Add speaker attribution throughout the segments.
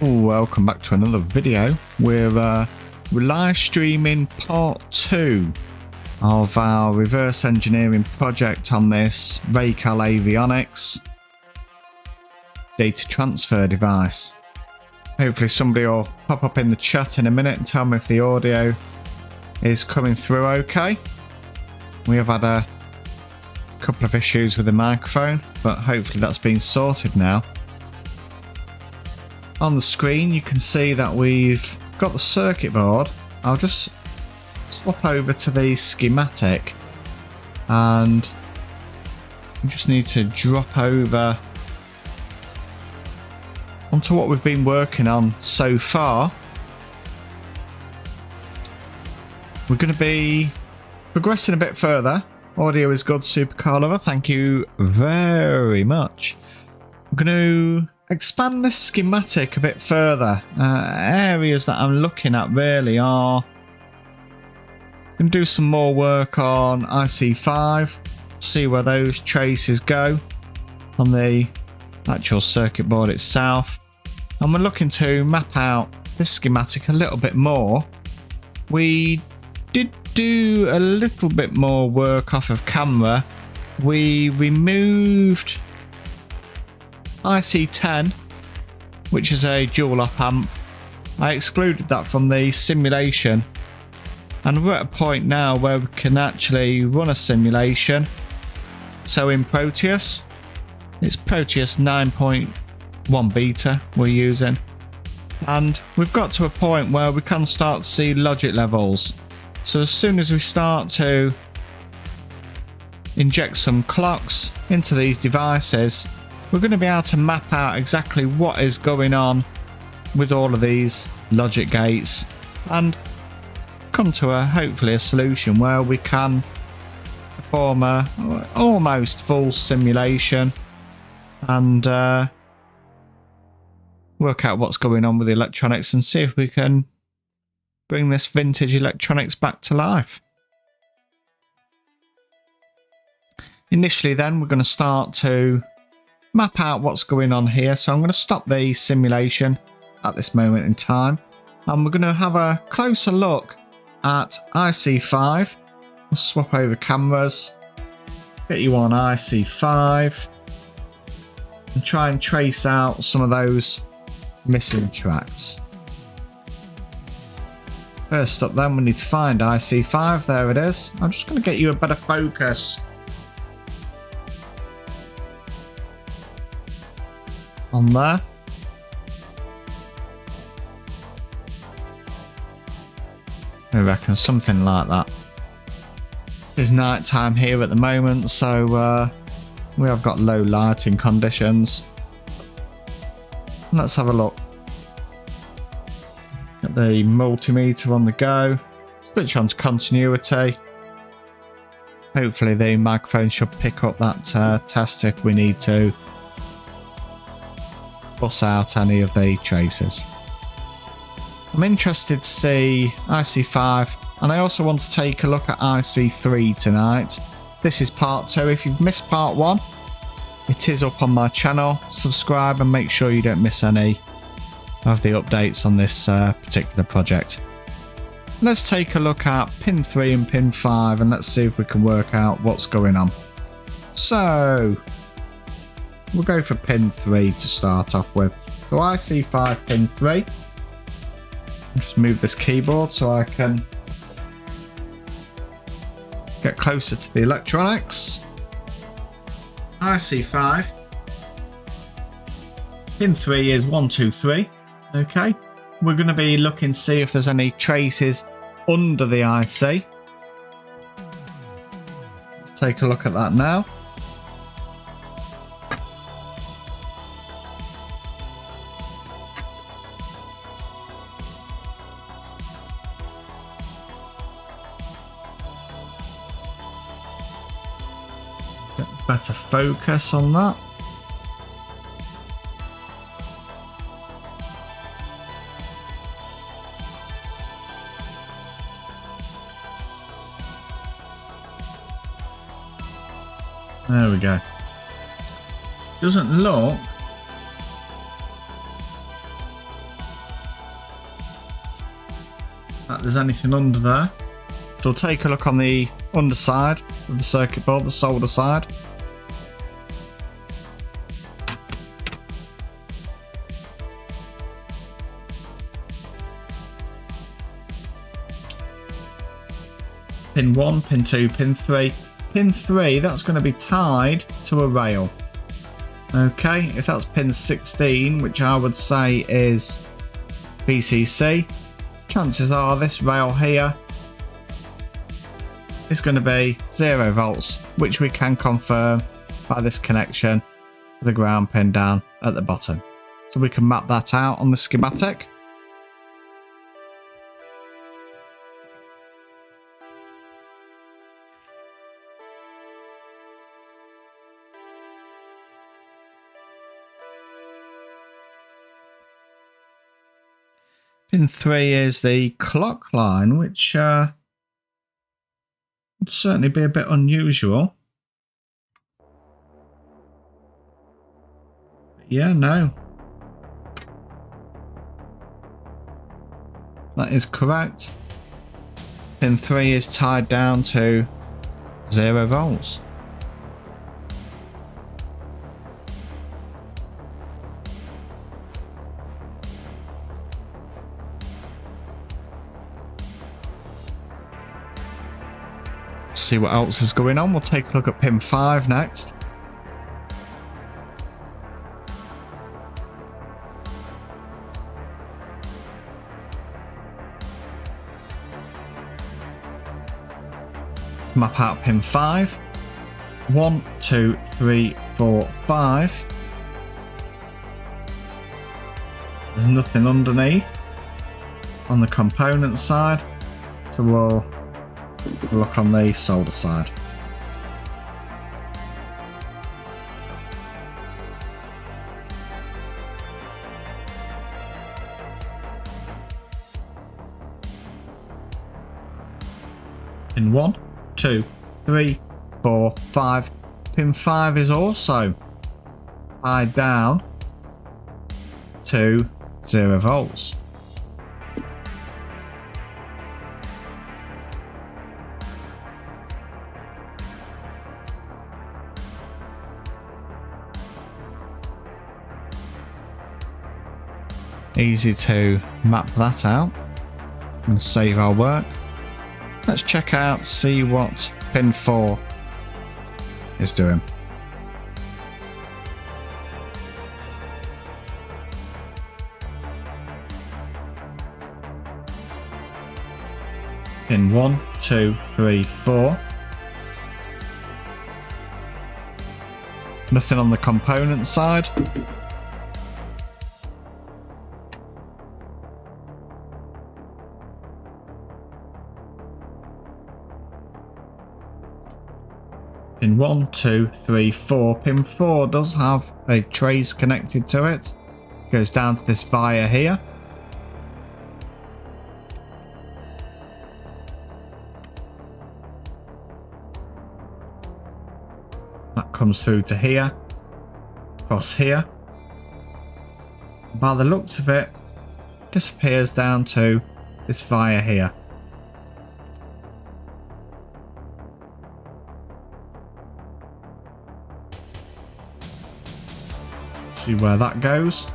Speaker 1: Welcome back to another video. We're live streaming part 2 of our reverse engineering project on this Racal Avionics data transfer device. Hopefully somebody will pop up in the chat in a minute and tell me if the audio is coming through okay. We have had a couple of issues with the microphone, but hopefully that's been sorted now. On the screen you can see that we've got the circuit board. I'll just swap over to the schematic and we just need to drop over onto what we've been working on so far. We're going to be progressing a bit further. Audio is good, Supercar Lover, thank you very much. We're going to expand this schematic a bit further. Areas that I'm looking at really are going to do some more work on IC5, see where those traces go on the actual circuit board itself, and we're looking to map out this schematic a little bit more. We did do a little bit more work off of camera. We removed IC10, which is a dual op amp. I excluded that from the simulation, and we're at a point now where we can actually run a simulation. So in Proteus, it's Proteus 9.1 beta we're using, and we've got to a point where we can start to see logic levels. So as soon as we start to inject some clocks into these devices, we're going to be able to map out exactly what is going on with all of these logic gates and come to hopefully a solution where we can perform a almost full simulation and work out what's going on with the electronics and see if we can bring this vintage electronics back to life. Initially then we're going to start to map out what's going on here, so I'm going to stop the simulation at this moment in time and we're going to have a closer look at IC5. We'll swap over cameras, get you on IC5 and try and trace out some of those missing tracks. First up then we need to find IC5, there it is. I'm just going to get you a better focus on there. I reckon something like that. It's night time here at the moment, so we have got low lighting conditions. Let's have a look. Get the multimeter on the go. Switch on to continuity. Hopefully the microphone should pick up that test if we need to bust out any of the traces. I'm interested to see IC5, and I also want to take a look at IC3 tonight. This is part 2. If you've missed part 1, it is up on my channel. Subscribe and make sure you don't miss any of the updates on this particular project. Let's take a look at pin 3 and pin 5 and let's see if we can work out what's going on. So we'll go for pin 3 to start off with. So IC5 pin 3. I'll just move this keyboard so I can get closer to the electronics. IC5. Pin 3 is 1, 2, 3. Okay. We're going to be looking to see if there's any traces under the IC. Let's take a look at that now. Better focus on that. There we go. Doesn't look there's anything under there. So we'll take a look on the underside of the circuit board, the solder side. Pin 1, pin 2, pin 3. Pin 3, that's going to be tied to a rail. Okay, if that's pin 16, which I would say is VCC, chances are this rail here is going to be 0 volts, which we can confirm by this connection to the ground pin down at the bottom. So we can map that out on the schematic. Pin 3 is the clock line, which would certainly be a bit unusual. But yeah, no. That is correct. Pin 3 is tied down to 0 volts. See what else is going on. We'll take a look at pin 5 next. Map out pin 5. 1, 2, 3, 4, 5. There's nothing underneath on the component side, so we'll look on the solder side. Pin 1, 2, 3, 4, 5. Pin 5 is also tied down to 0 volts. Easy to map that out and save our work. Let's check out, see what pin 4 is doing. Pin 1, 2, 3, 4. Nothing on the component side. Pin 1, 2, 3, 4. Pin 4 does have a trace connected to it. Goes down to this via here. That comes through to here. Across here. By the looks of it, disappears down to this via here. See where that goes.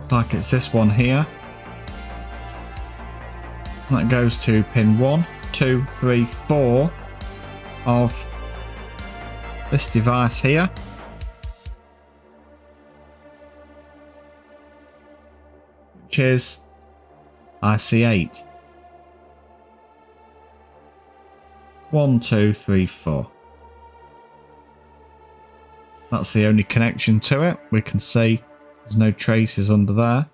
Speaker 1: Looks like it's this one here. That goes to pin 1, 2, 3, 4 of this device here. Which is IC8. 1, 2, 3, 4. That's the only connection to it. We can see there's no traces under there.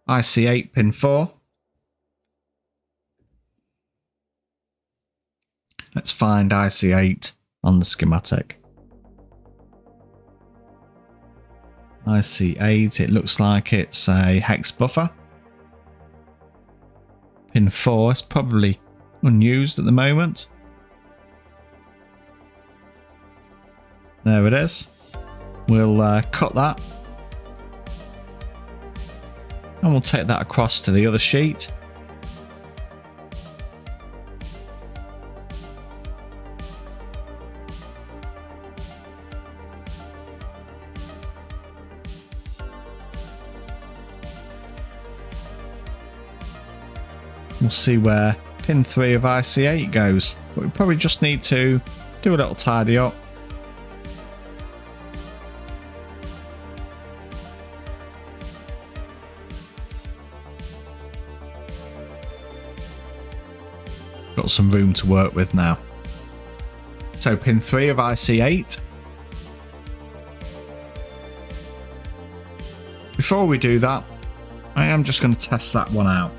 Speaker 1: IC8 pin 4. Let's find IC8 on the schematic. IC8, it looks like it's a hex buffer. Pin 4 is probably unused at the moment. There it is. We'll cut that. And we'll take that across to the other sheet. We'll see where pin 3 of IC8 goes. But we probably just need to do a little tidy up. Got some room to work with now. So pin 3 of IC8. Before we do that, I am just going to test that one out.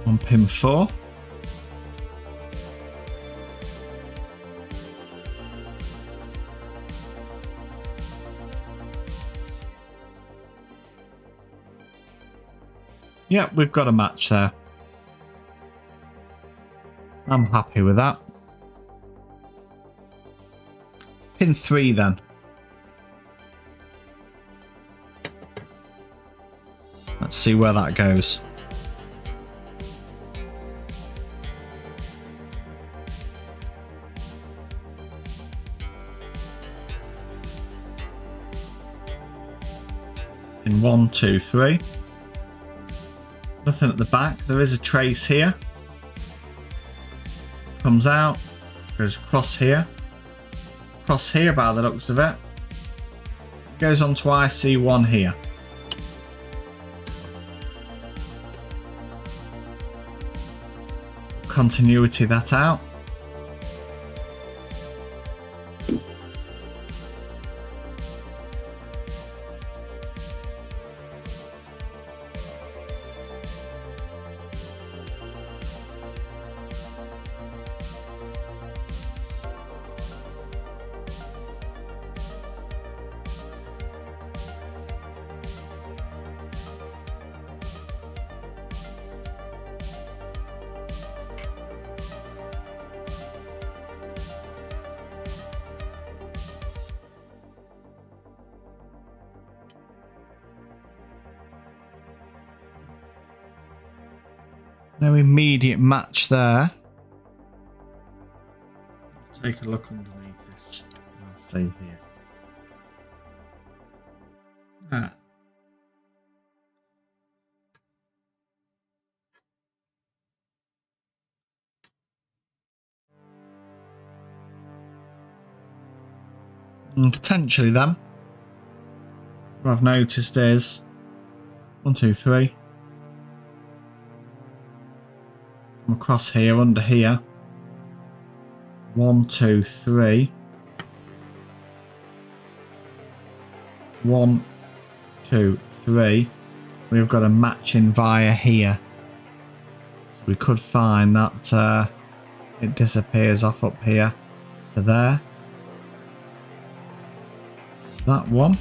Speaker 1: On pin 4. Yep, we've got a match there. I'm happy with that. Pin 3 then. Let's see where that goes. In 1, 2, 3. Nothing at the back. There is a trace here. Comes out, goes across here by the looks of it. Goes on to IC1 here. Continuity that out. No immediate match there. Let's take a look underneath this. I'll see here. Ah. Potentially then. What I've noticed is 1, 2, 3. Across here, under here. 1, 2, 3. 1, 2, 3. We've got a matching via here. So we could find that it disappears off up here to there. That one.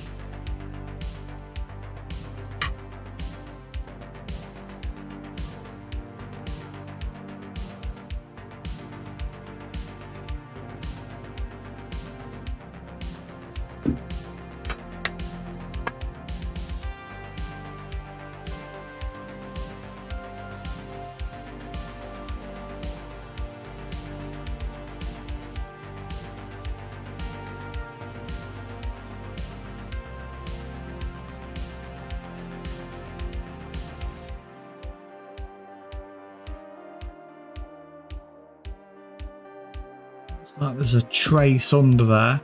Speaker 1: Like there's a trace under there.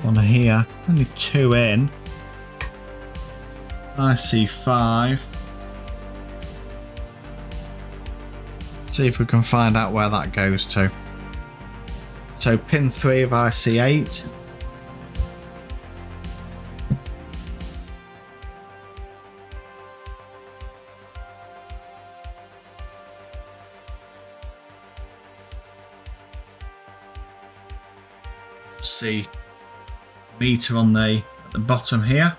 Speaker 1: One here, only 2 in. IC5. See if we can find out where that goes to. So pin 3 of IC8. See meter on the at the bottom here.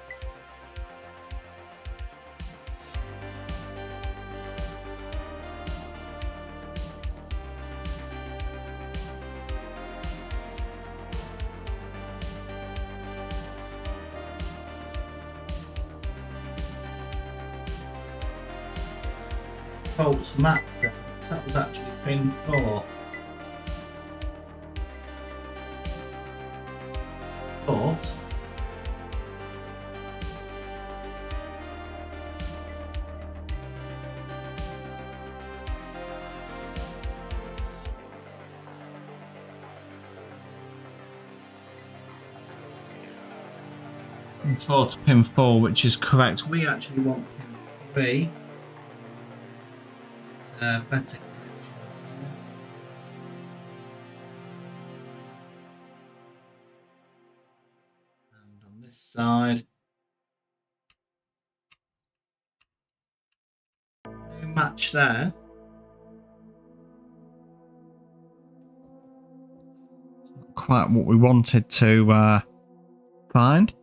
Speaker 1: False match then, because that was actually pin 4. But pin 4 to pin 4, which is correct. We actually want pin 3. Better connection. And on this side, no match there. It's not quite what we wanted to find.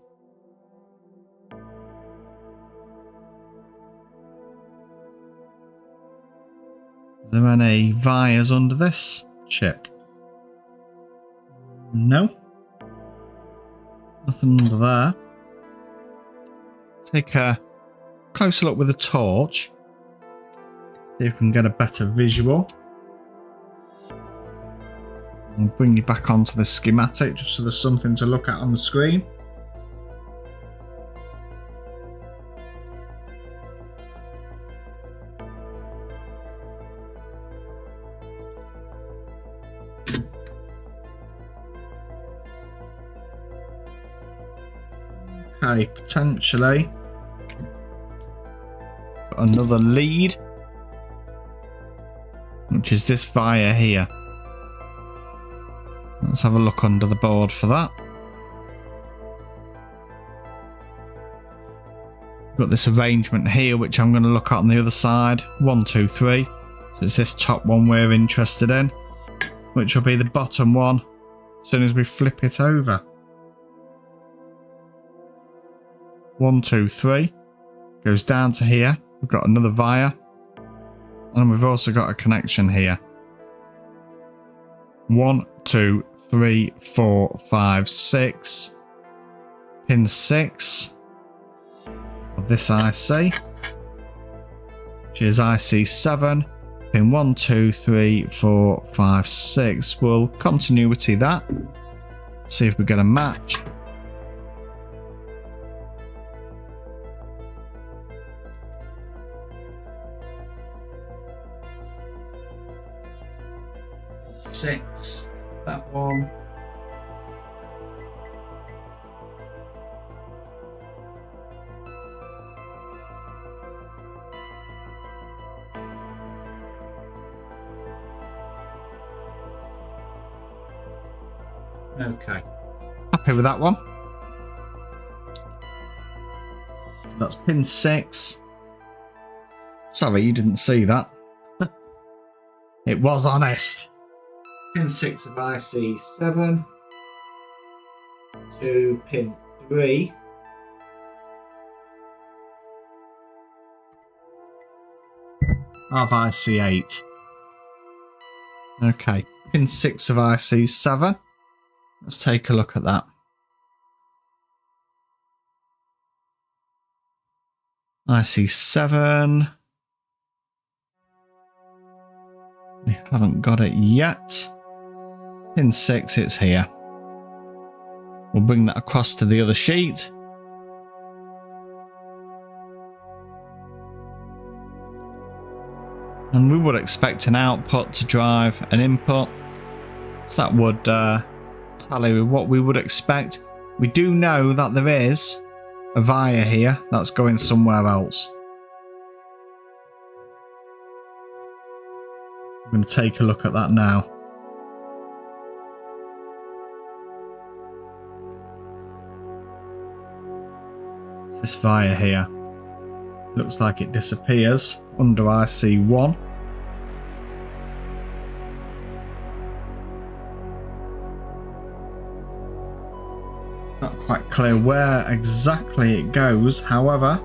Speaker 1: Are there any wires under this chip? No. Nothing under there. Take a closer look with a torch. See if we can get a better visual. I'll bring you back onto the schematic just so there's something to look at on the screen. Okay, potentially got another lead, which is this wire here. Let's have a look under the board for that. Got this arrangement here, which I'm going to look at on the other side. 1, 2, 3. So it's this top one we're interested in, which will be the bottom one as soon as we flip it over. 1, 2, 3 goes down to here. We've got another wire, and we've also got a connection here. 1, 2, 3, 4, 5, 6. Pin 6 of this IC, which is IC7. Pin 1, 2, 3, 4, 5, 6. We'll continuity that. See if we get a match. Six, that one. Okay, happy with that one. So that's pin 6. Sorry, you didn't see that. It was honest. Pin 6 of IC7 to pin 3 of IC8. Okay, pin 6 of IC7. Let's take a look at that. IC7. We haven't got it yet. Pin 6, it's here. We'll bring that across to the other sheet. And we would expect an output to drive an input. So that would tell you what we would expect. We do know that there is a wire here that's going somewhere else. I'm going to take a look at that now. This wire here. Looks like it disappears under IC1. Not quite clear where exactly it goes, however.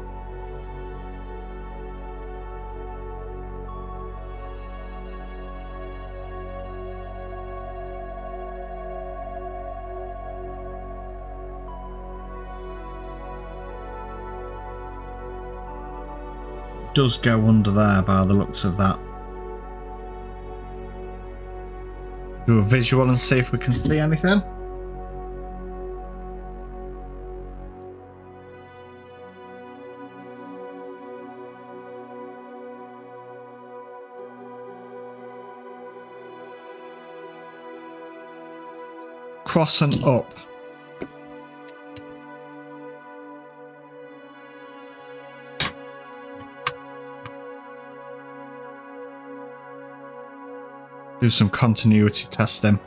Speaker 1: It does go under there by the looks of that. Do a visual and see if we can see anything. Cross and up. Do some continuity testing.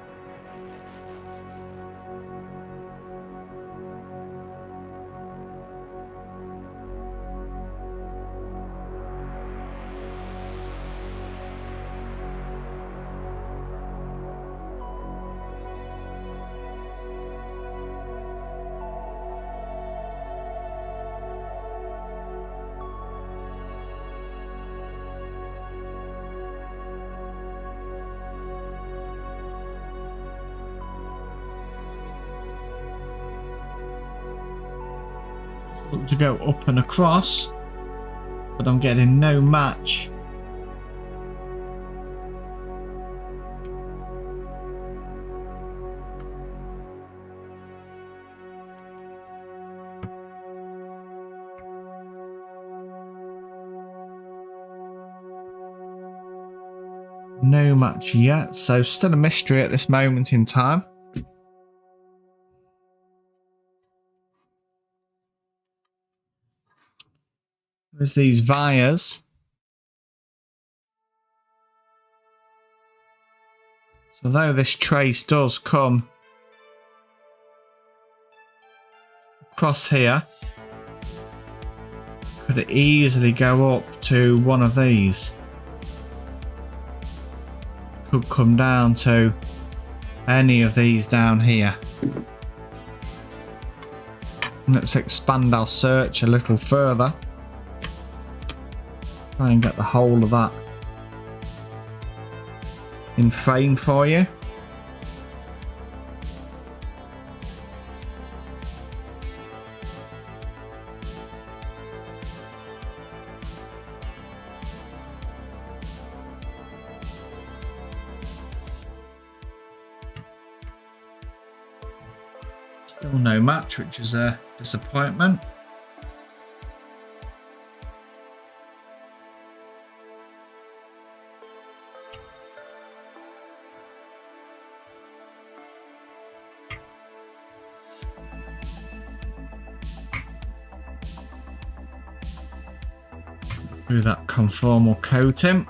Speaker 1: Look to go up and across, but I'm getting no match. No match yet, so still a mystery at this moment in time. There's these wires. So though this trace does come across here, could it easily go up to one of these? Could come down to any of these down here. Let's expand our search a little further. Try and get the whole of that in frame for you. Still no match, which is a disappointment. Do that conformal coating.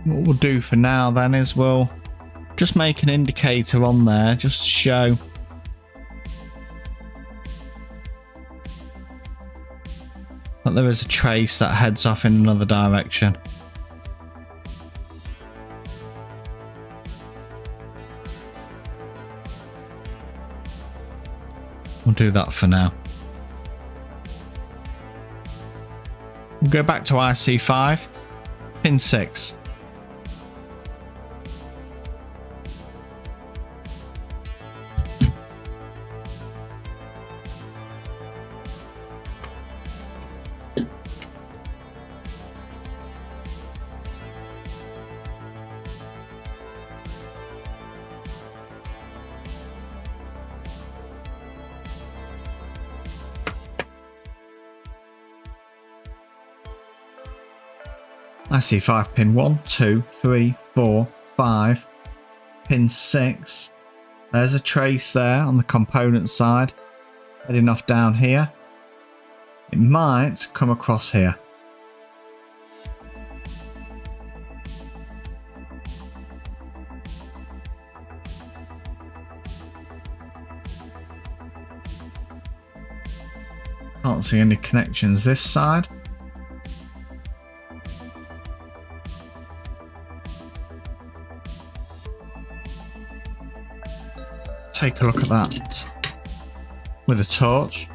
Speaker 1: What we'll do for now then is we'll just make an indicator on there just to show that there is a trace that heads off in another direction. We'll do that for now. We'll go back to IC5, pin 6. IC5 pin 1, 2, 3, 4, 5, pin 6. There's a trace there on the component side, heading off down here. It might come across here. Can't see any connections this side. Take a look at that with a torch.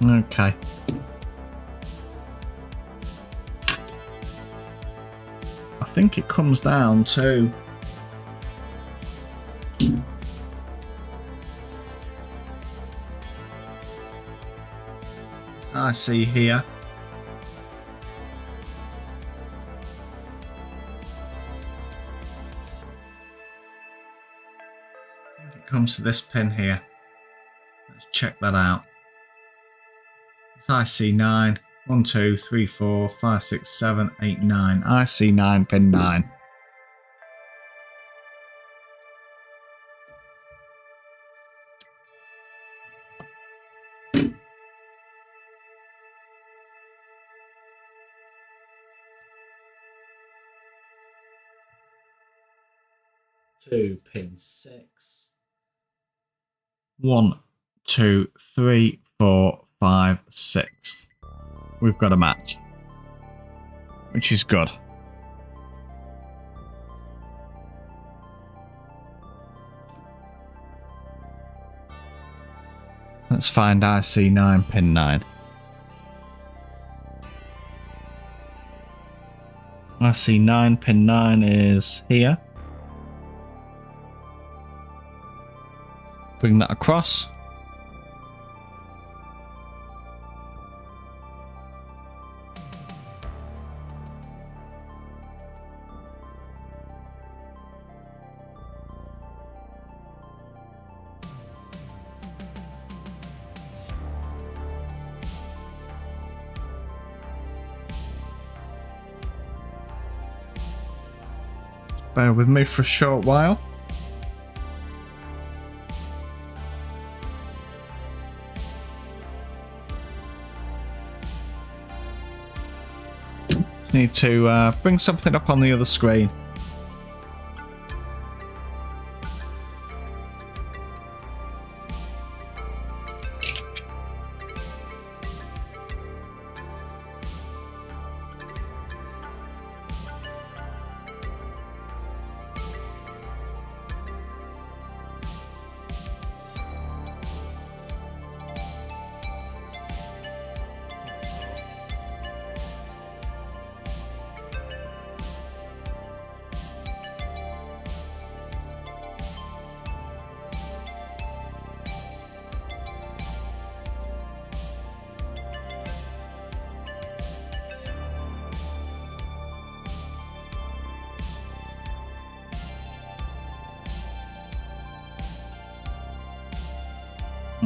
Speaker 1: Okay. I think it comes down to I see here. I think it comes to this pin here. Let's check that out. It's IC9. 1, 2, 3, 4, 5, 6, 7, 8, 9. IC9 pin 9. Two, pin 6. 1, 2, 3, 4, 5, 6. We've got a match, which is good. Let's find IC9 pin 9. IC9 pin 9 is here. Bring that across. Bear with me for a short while. Need to bring something up on the other screen.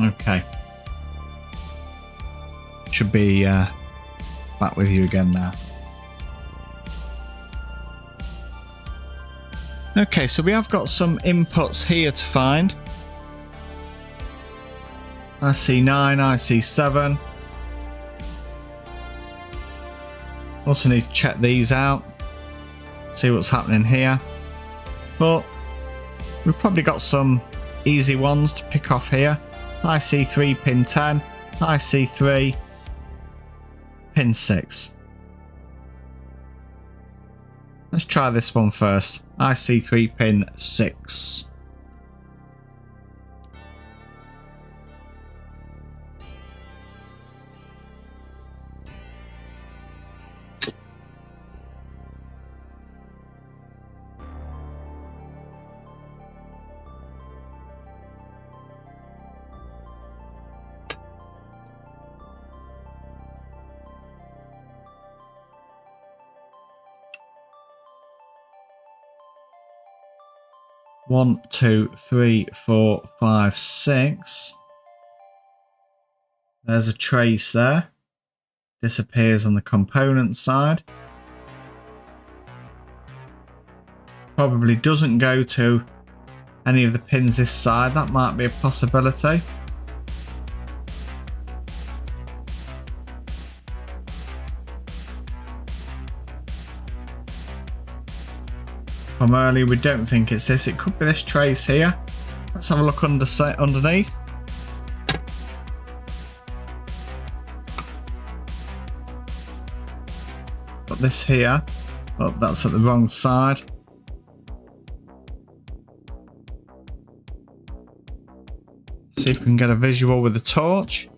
Speaker 1: Okay. Should be back with you again now. Okay, so we have got some inputs here to find. IC9, IC7. Also need to check these out. See what's happening here. But we've probably got some easy ones to pick off here. IC3 pin 10, IC3 pin 6. Let's try this one first. IC3 pin 6. 1, 2, 3, 4, 5, 6. There's a trace there. Disappears on the component side. Probably doesn't go to any of the pins this side. That might be a possibility. From earlier, we don't think it's this. It could be this trace here. Let's have a look underneath. Got this here. Oh, that's at the wrong side. See if we can get a visual with the torch.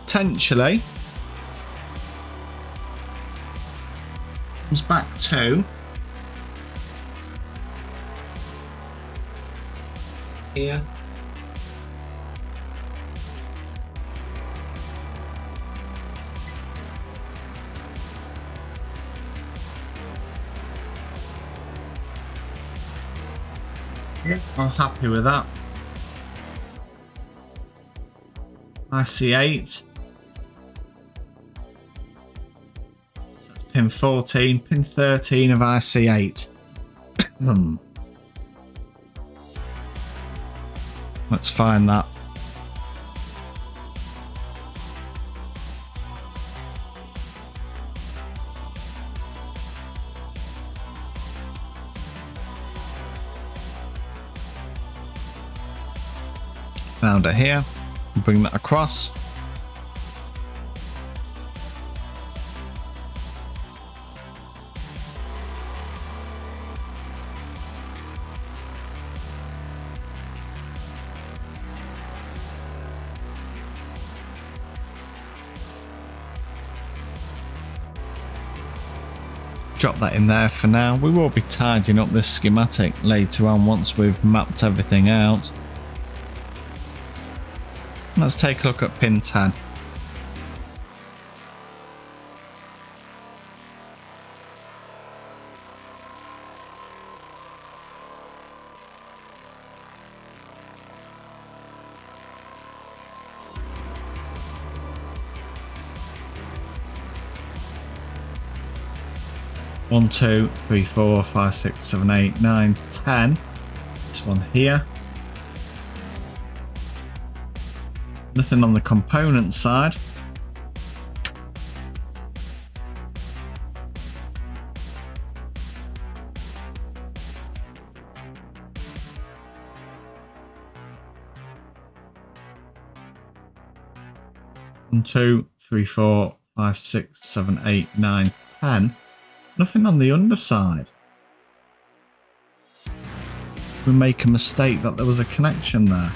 Speaker 1: Potentially comes back to here. I'm happy with that. IC8. So that's pin 14, pin 13 of IC8. Let's find that. Found it here. Bring that across. Drop that in there for now. We will be tidying up this schematic later on once we've mapped everything out. Let's take a look at pin 10. One, 2, 3, 4, 5, 6, 7, 8, 9, 10. This one here. Nothing on the component side. One, 2, 3, 4, 5, 6, 7, 8, 9, 10. Nothing on the underside. We make a mistake that there was a connection there.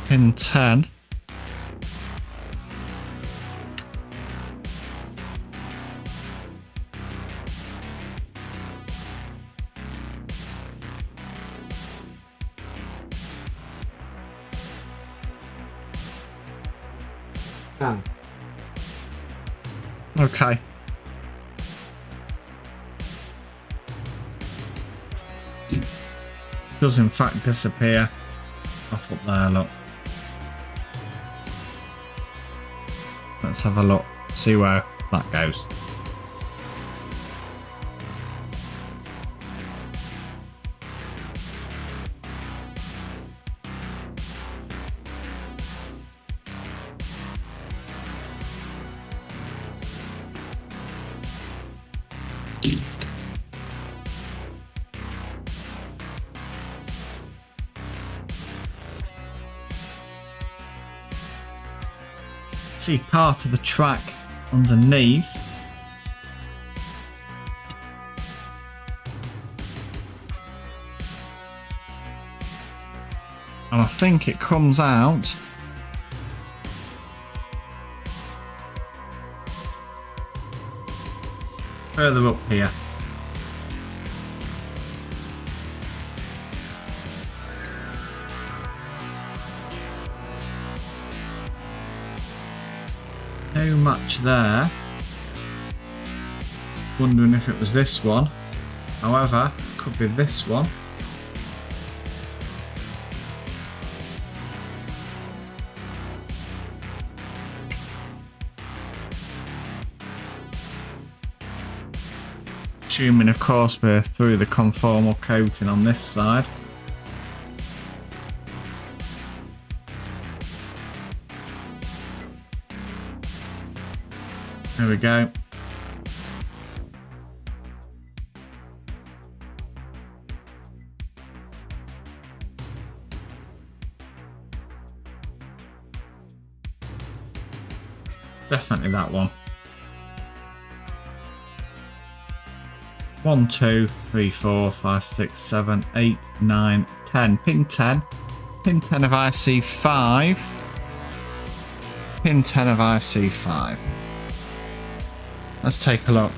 Speaker 1: Pin 10. Okay. Does in fact disappear off up there, look. Let's have a look, see where that goes. See part of the track underneath. And I think it comes out further up here. No match there. Wondering if it was this one. However, it could be this one. Assuming, of course, we're through the conformal coating on this side. There we go. Definitely that one. 1, 2, 3, 4, 5, 6, 7, 8, 9, 10. Pin 10. Pin 10 of IC5. Pin 10 of IC5. Let's take a look.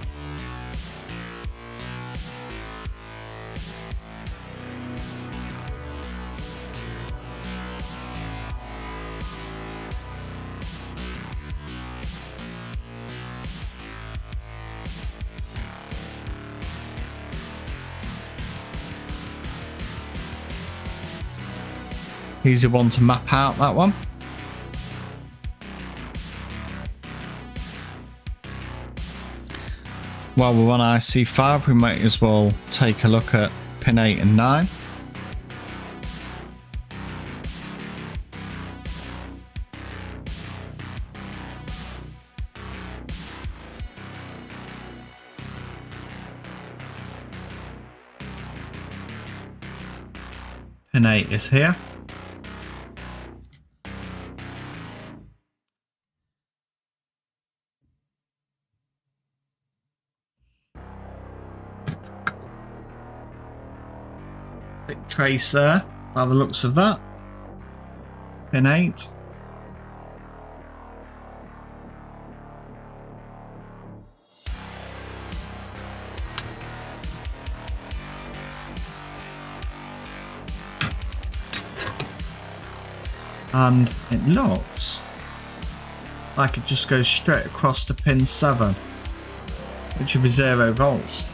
Speaker 1: Easy one to map out, that one. While we're on IC5, we might as well take a look at pin 8 and 9. Pin 8 is here. Thick trace there, by the looks of that. Pin 8. And it looks like it just goes straight across to pin 7, which would be 0 volts.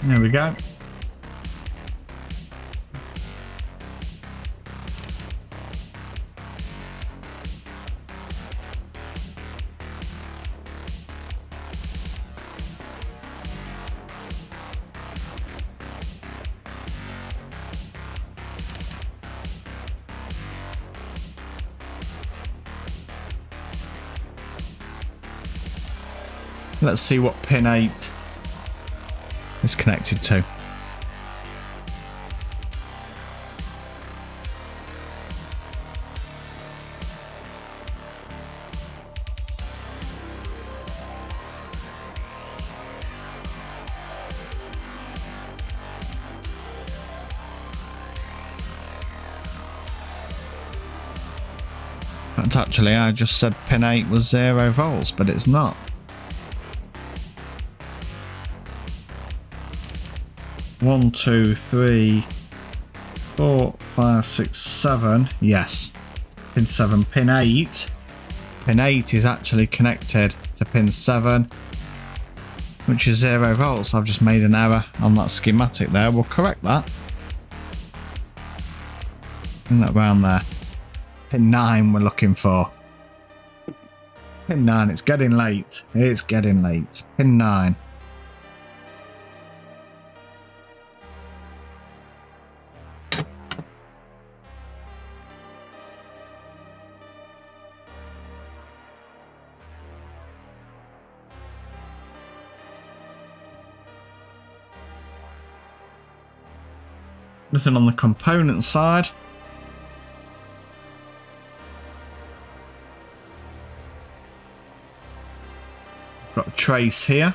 Speaker 1: There we go. Let's see what pin 8 is connected to. But actually, I just said pin 8 was 0 volts, but it's not. One, 2, 3, 4, 5, 6, 7. Yes. Pin 7, pin 8. Pin 8 is actually connected to pin 7, which is 0 volts. I've just made an error on that schematic there. We'll correct that. Bring that round there. Pin 9 we're looking for. Pin 9, it's getting late. It's getting late. Pin 9. Nothing on the component side. Got a trace here.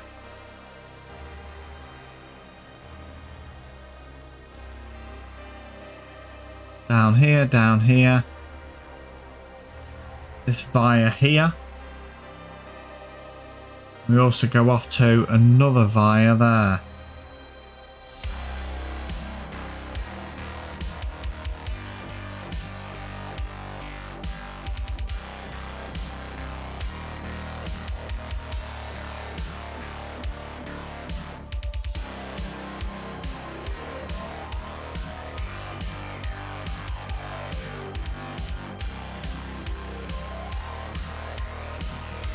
Speaker 1: Down here, down here. This via here. We also go off to another via there.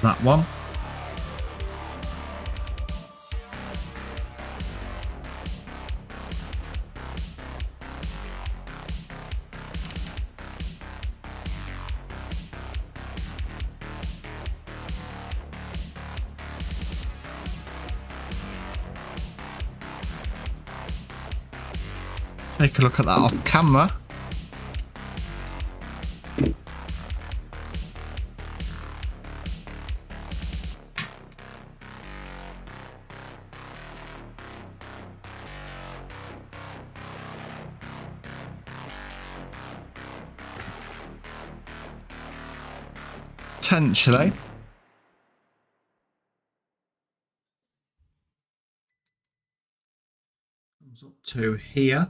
Speaker 1: That one. Take a look at that off camera. Potentially. Comes up to here.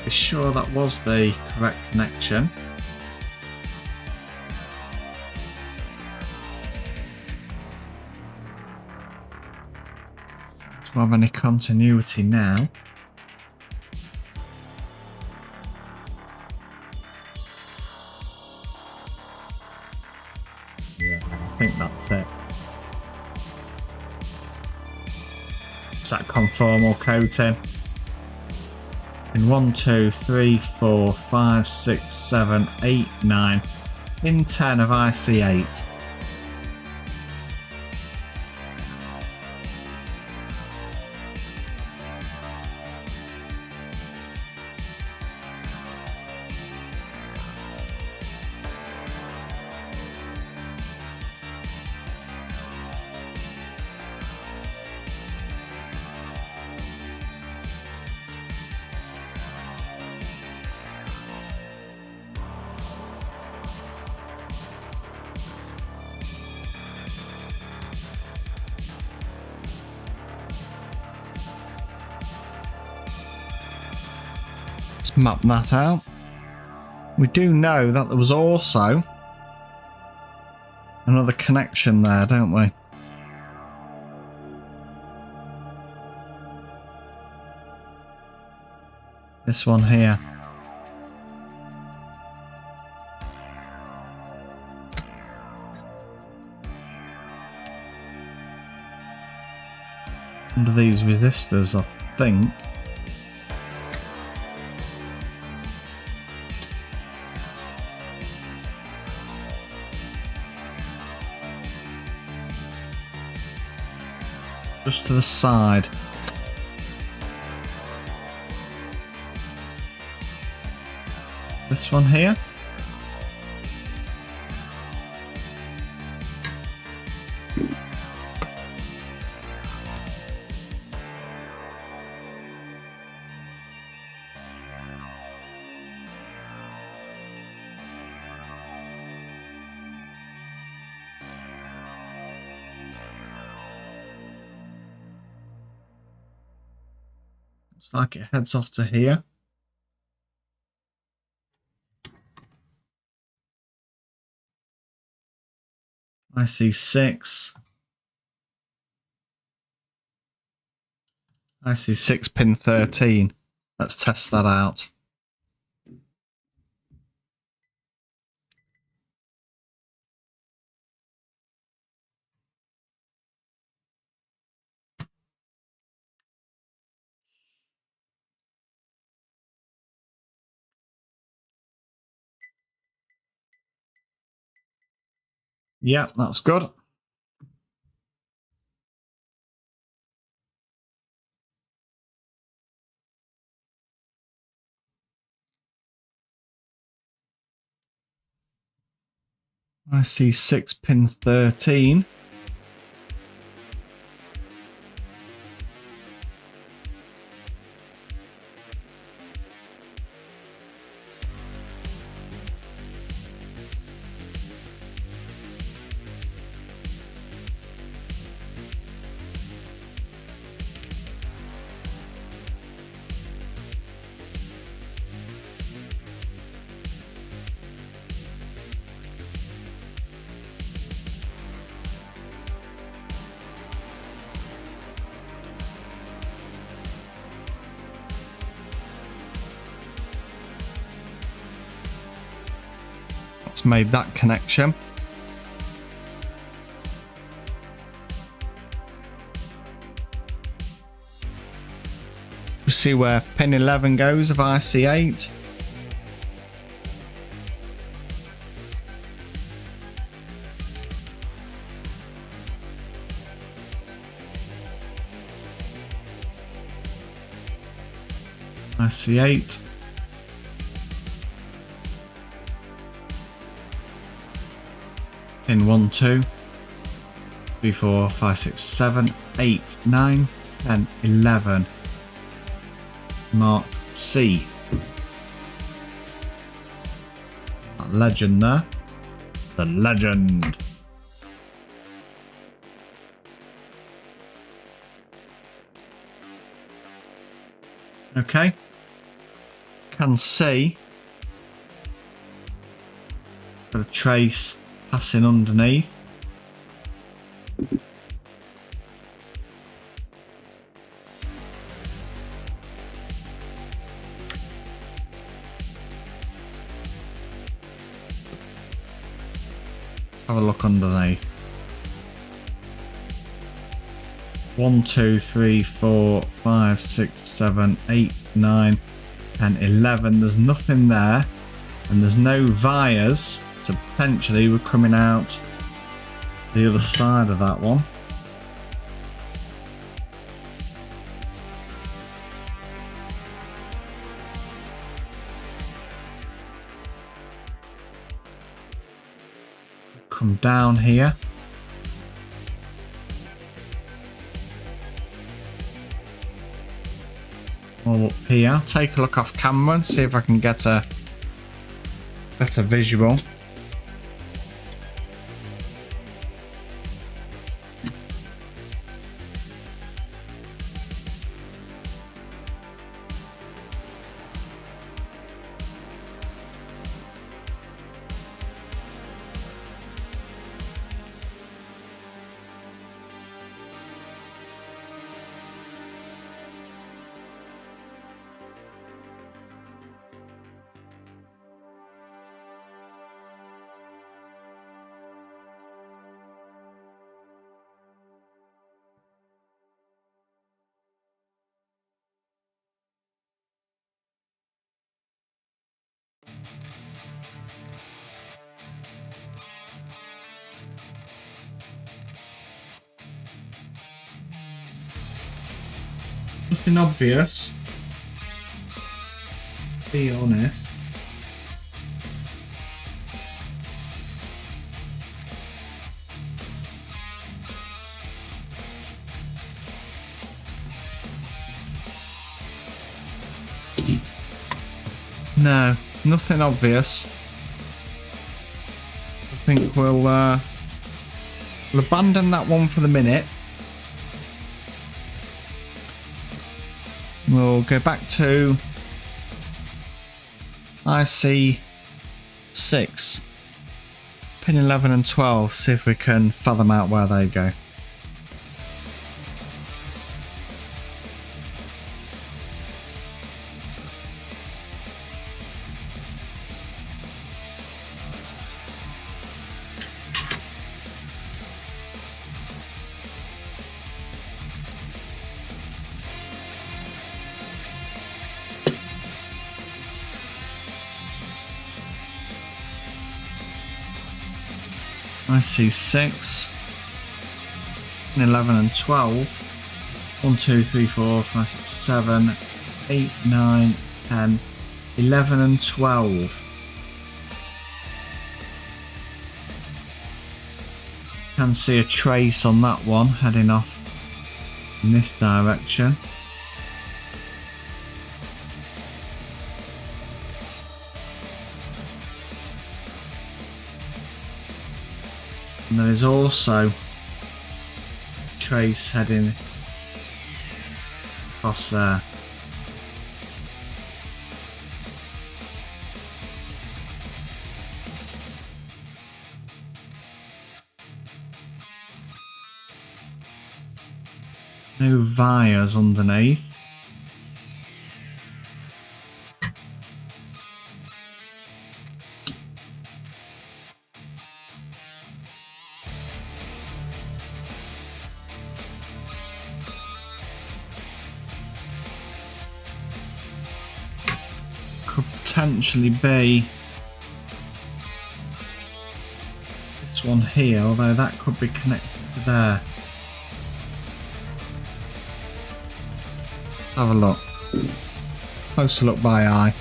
Speaker 1: Be sure that was the correct connection. Do I have any continuity now? Yeah, I think that's it. Is that conformal coating? In 1, 2, 3, 4, 5, 6, 7, 8, 9. In 10 of IC8. Let's map that out. We do know that there was also another connection there, don't we? This one here. Under these resistors, I think. Just to the side. This one here. Looks like it heads off to here. IC6. IC6 pin 13. Let's test that out. Yeah, that's good. IC6 pin 13. It's made that connection. We'll see where pin 11 goes of IC8. IC8. Pin 1, 2, 3, 4, 5, 6, 7, 8, 9, 10, 11. Mark C. That legend there. The legend. Okay. Can see. Got a trace passing underneath. Have a look underneath. 1, 2, 3, 4, 5, 6, 7, 8, 9, 10, 11. There's nothing there, and there's no wires, so potentially we're coming out the other side of that one. Come down here. All up here. Take a look off camera and see if I can get a better visual. Nothing obvious. Be honest. No, nothing obvious. I think we'll abandon that one for the minute. We'll go back to IC6. pin 11 and 12, see if we can fathom out where they go. I see 6, 11 and 12. 1, 2, 3, 4, 5, 6, 7, 8, 9, 10, 11 and 12. Can see a trace on that one heading off in this direction. And there is also a trace heading across there. No wires underneath. Could potentially be this one here, although that could be connected to there. Let's have a look. Closer look by eye.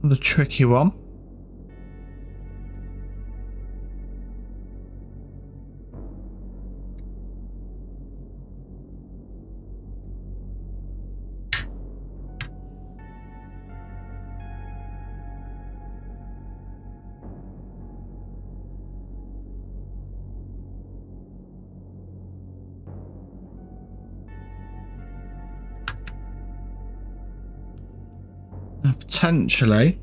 Speaker 1: The tricky one. Potentially.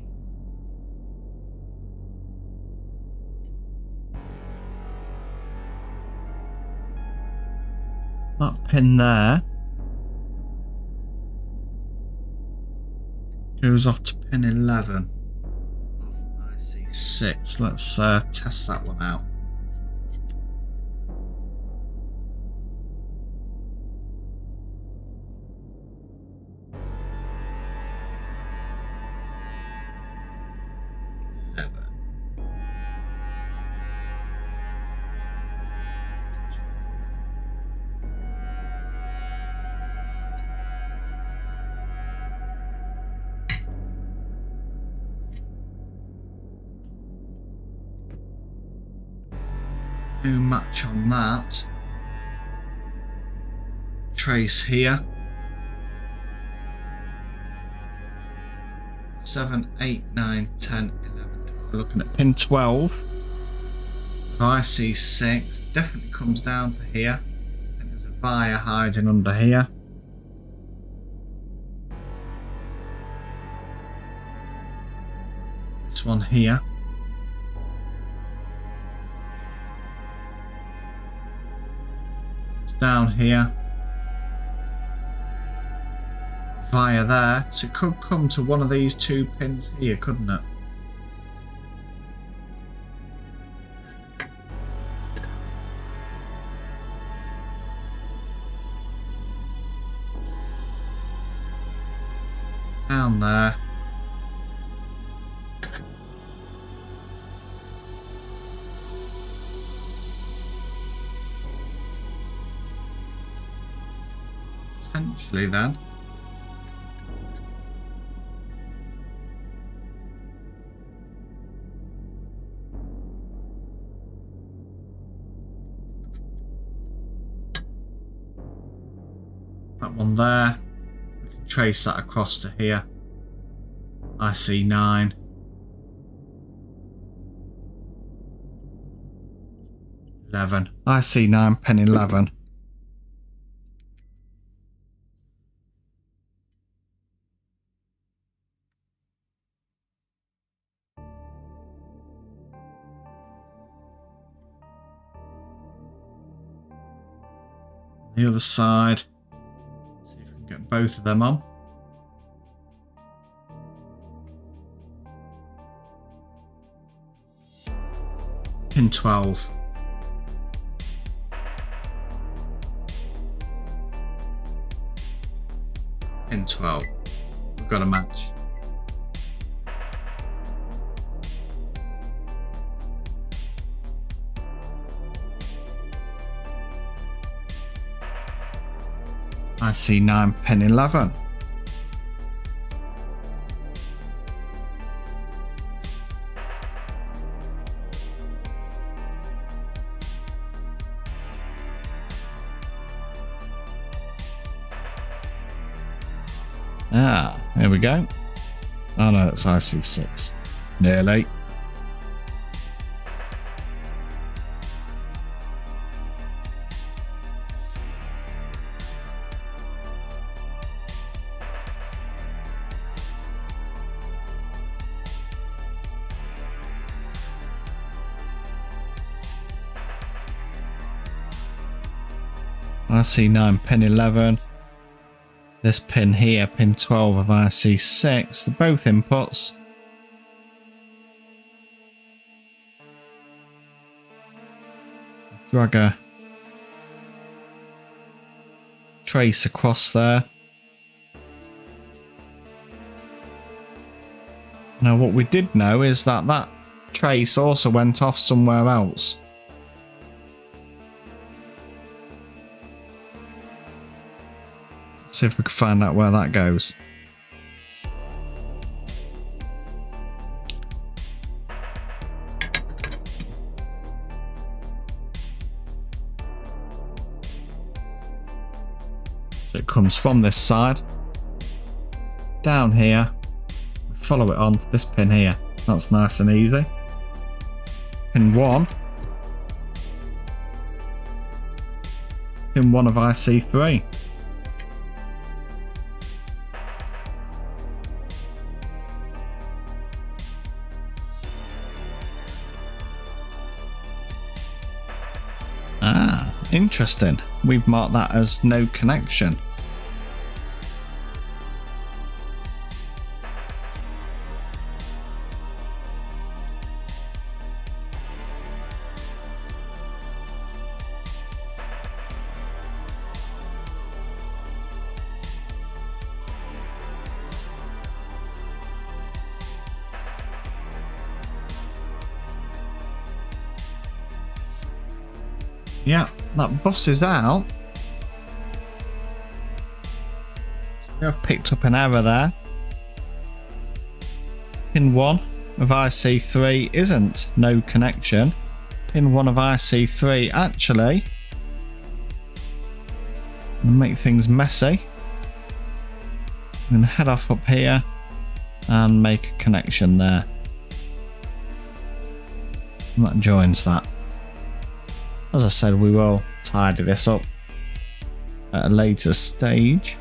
Speaker 1: That pin there goes off to pin 11. I see 6. Let's test that one out. No match on that. Trace here. 7, 8, 9, 10, 11, 12. Looking at pin 12. If I see 6, definitely comes down to here. I think there's a wire hiding under here. This one here. Down here via there, so it could come to one of these 2 pins here, couldn't it? Down there, actually then. That one there, we can trace that across to here. IC9. 11. IC9, pin 11. The other side. See if we can get both of them on. Pin 12. Pin 12. We've got a match. IC9, pin 11. Ah, here we go. Oh no, that's IC6. Nearly. IC9, pin 11. This pin here, pin 12 of IC6. They're both inputs. Drag a trace across there. Now what we did know is that that trace also went off somewhere else. See if we can find out where that goes. So it comes from this side down here, we follow it on to this pin here. That's nice and easy. Pin 1. Pin 1 of IC3. Ah, interesting. We've marked that as no connection. Yeah, that bus is out. We have picked up an error there. Pin 1 of IC3 isn't no connection. Pin 1 of IC3 actually make things messy. I'm going to head off up here and make a connection there. And that joins that. As I said, we will tidy this up at a later stage.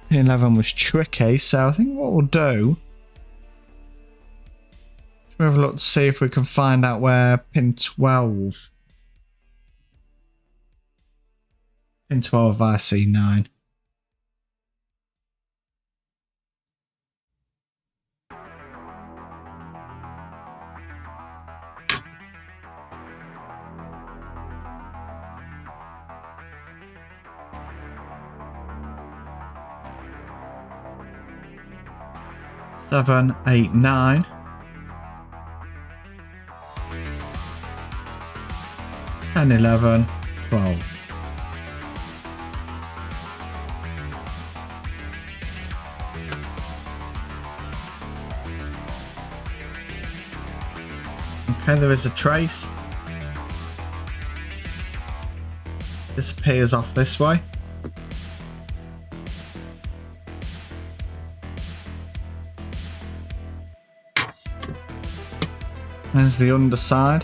Speaker 1: Pin 11 was tricky, so I think what we'll do, we'll have a look to see if we can find out where pin 12 of IC9. Seven, 8, 9. 10, 11, 12. Okay, there is a trace. Disappears off this way. There's the underside.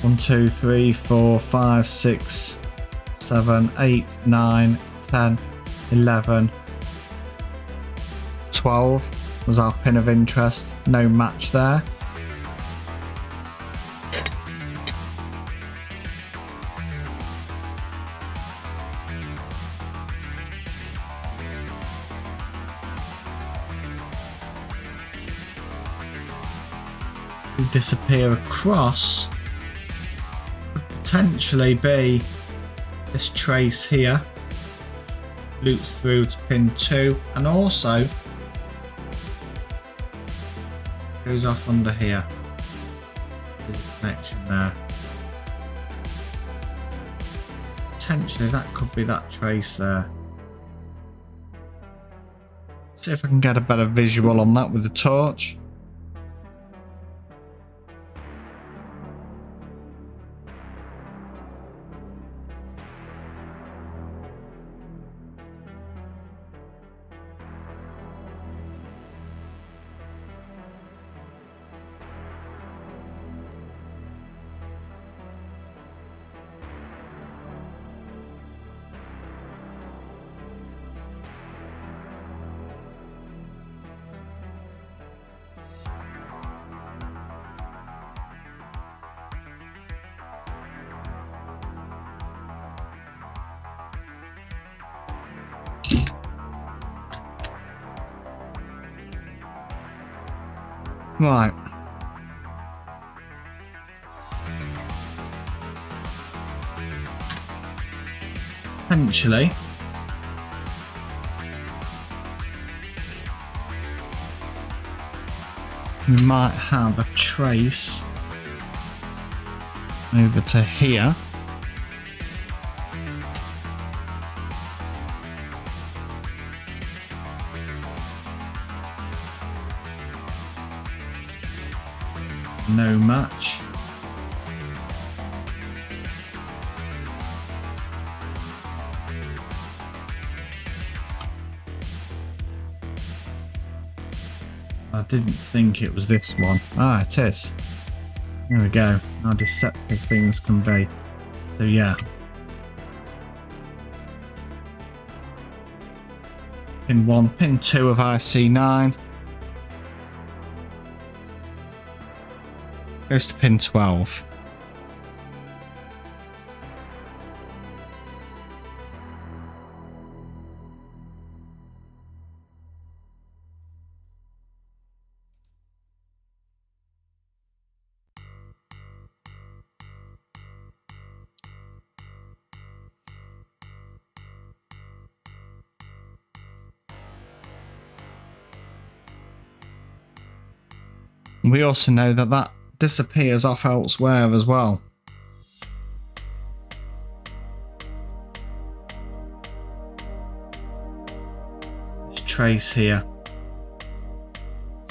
Speaker 1: 1, 2, 3, 4, 5, 6, 7, 8, 9, 10, 11, 12 was our pin of interest. No match there. We disappear across. Could potentially be this trace here. Loops through to pin 2 and also goes off under here. There's a connection there. Potentially that could be that trace there. See if I can get a better visual on that with the torch. Right. Potentially. We might have a trace over to here. No match. I didn't think it was this one. Ah, it is. Here we go. How deceptive things can be. So yeah. Pin 1, pin 2 of IC9. Goes to pin 12. We also know that that disappears off elsewhere as well. This trace here.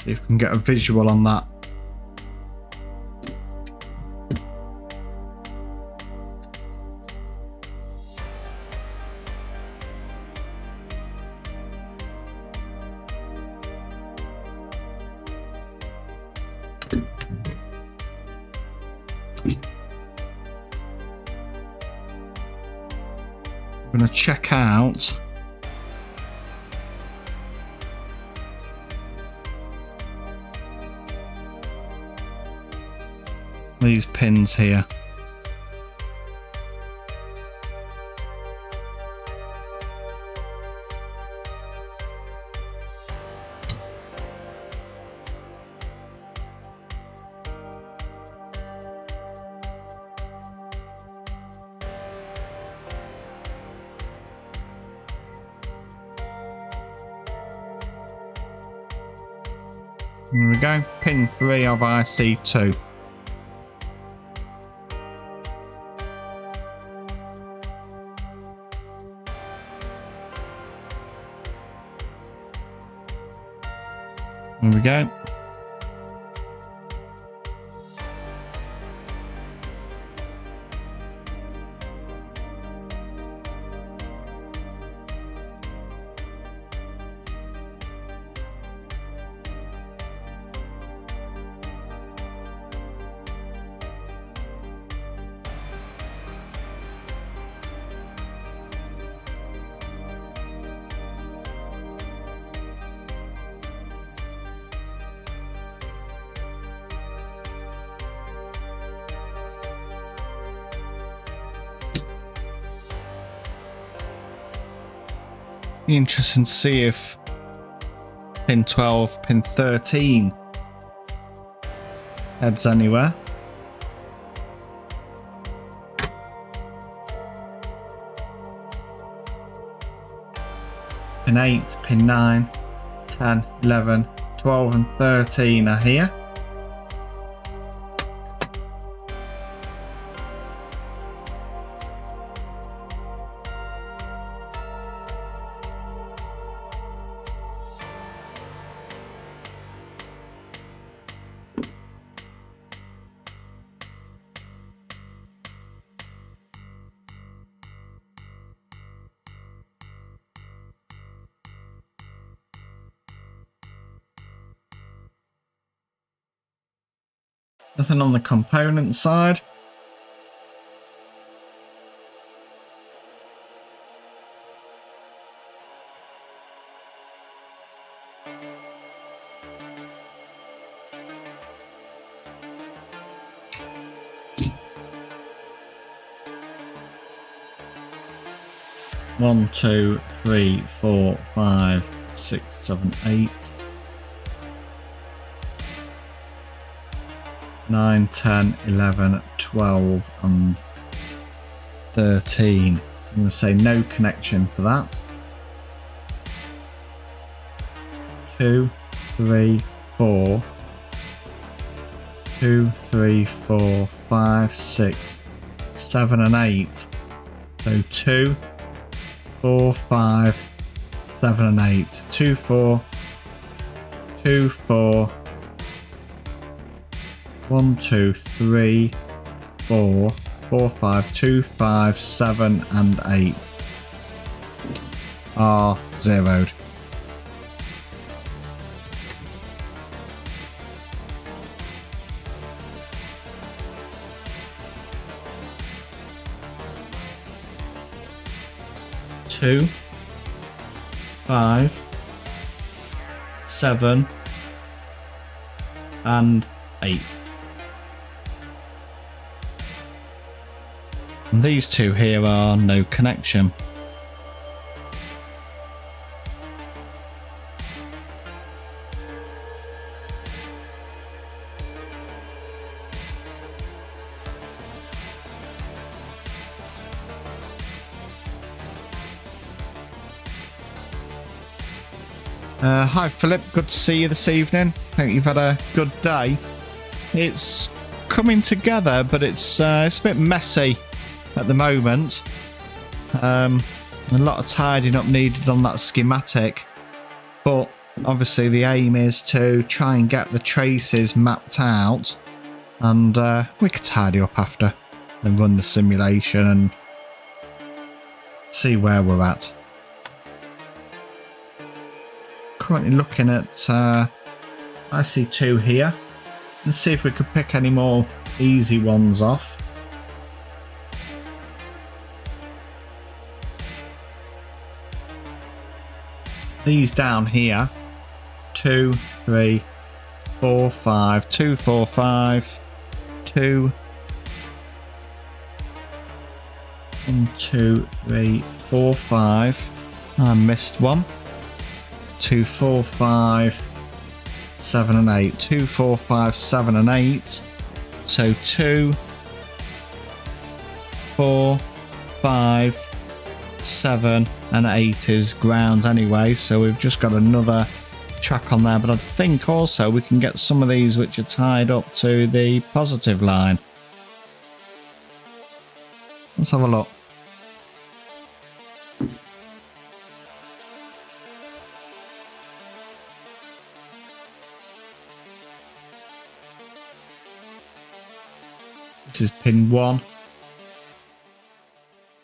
Speaker 1: See if we can get a visual on that. I'm going to check out these pins here. There we go, pin 3 of IC2. There we go. Be interesting to see if pin 12, pin 13 heads anywhere. Pin 8, pin 9, 10, 11, 12 and 13 are here. Nothing on the component side. One, two, three, four, 5, 6, 7, 8. 9, 10, 11, 12 and 13. So I'm going to say no connection for that. 2, 3, 4. 2, 3, 4, 5, 6, 7 and 8. So 2, 4, 5, 7 and 8. 2, 4. 2, 4. 1, 2, 3, 4, 4, 5, 2, 5, 7 and 8 are zeroed. Two, 5, 7 and 8. And these two here are no connection. Hi Philip, good to see you this evening. Hope you've had a good day. It's coming together, but it's a bit messy at the moment. A lot of tidying up needed on that schematic, but obviously the aim is to try and get the traces mapped out, and we could tidy up after and run the simulation and see where we're at. Currently looking at I see 2 here. Let's see if we could pick any more easy ones off. These down here, 2, 3, 4, 5, 2, 4, 5, 2, 1, 2, 3, 4, 5. I missed one. 2, 4, 5, 7 and 8. 2, 4, 5, 7 and 8. So 2, 4, 5, 7 and 8 is ground anyway, so we've just got another track on there, but I think also we can get some of these which are tied up to the positive line. Let's have a look. I is pin 1,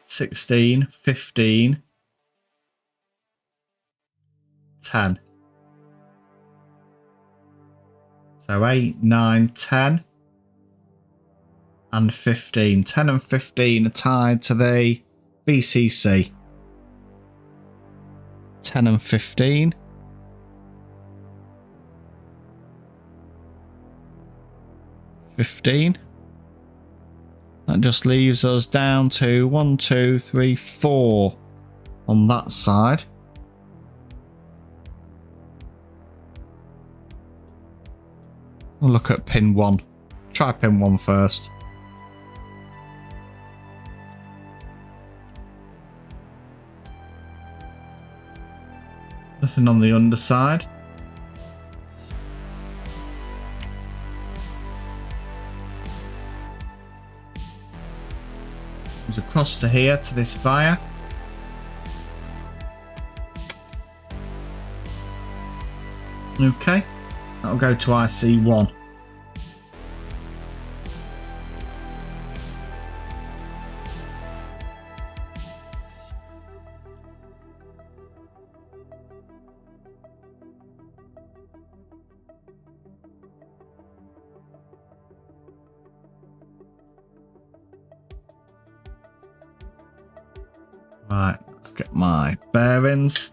Speaker 1: 16, 15, 10. So 8, 9, 10, and 15. 10 and 15 are tied to the VCC. 10 and 15. 15. That just leaves us down to 1, 2, 3, 4 on that side. We'll look at pin 1. Try pin 1 first. Nothing on the underside. Comes across to here to this via. Okay, that'll go to IC1. Right, let's get my bearings.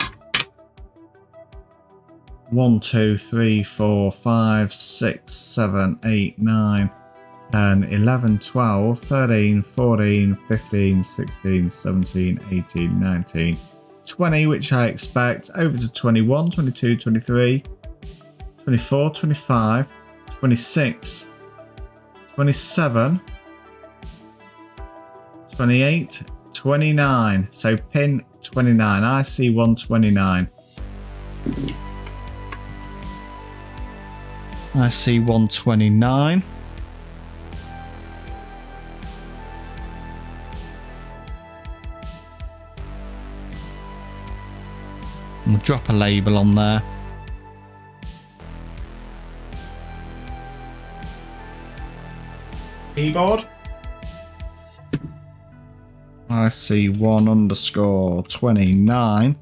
Speaker 1: 1, 2, 3, 4, 5, 6, 7, 8, 9, 10, 11, 12, 13, 14, 15, 16, 17, 18, 19, 20, which I expect, over to 21, 22, 23, 24, 25, 26, 27, 28, 29. So pin 29. I see 129. I see 129. We'll drop a label on there. Keyboard. I see 1_29.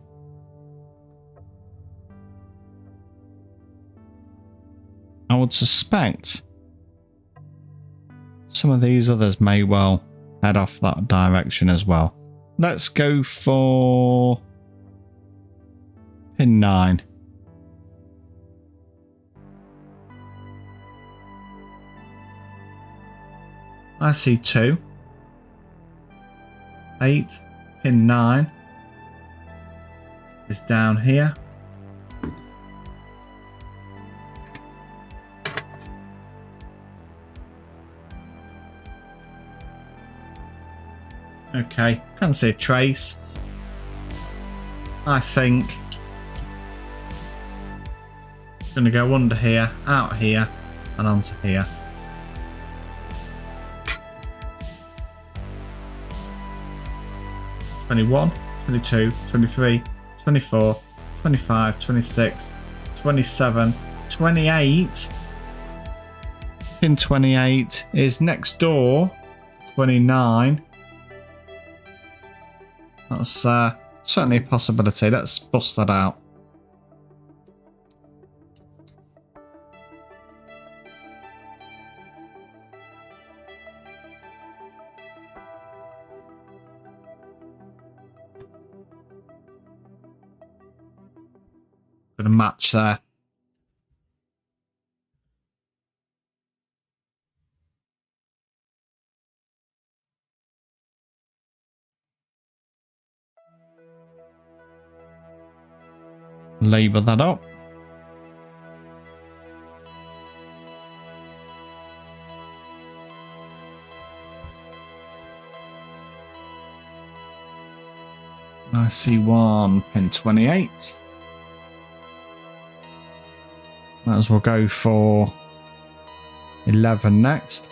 Speaker 1: I would suspect some of these others may well head off that direction as well. Let's go for pin 9. I see 2. 8, pin 9 is down here. Okay, can't see a trace. I think it's going to go under here, out here, and onto here. (21, 22, 23, 24, 25, 26, 27, 28. Pin 28 is next door. 29. That's certainly a possibility. Let's bust that out. Got a match there. Label that up. I see 1, pin 28. Might as well go for 11 next.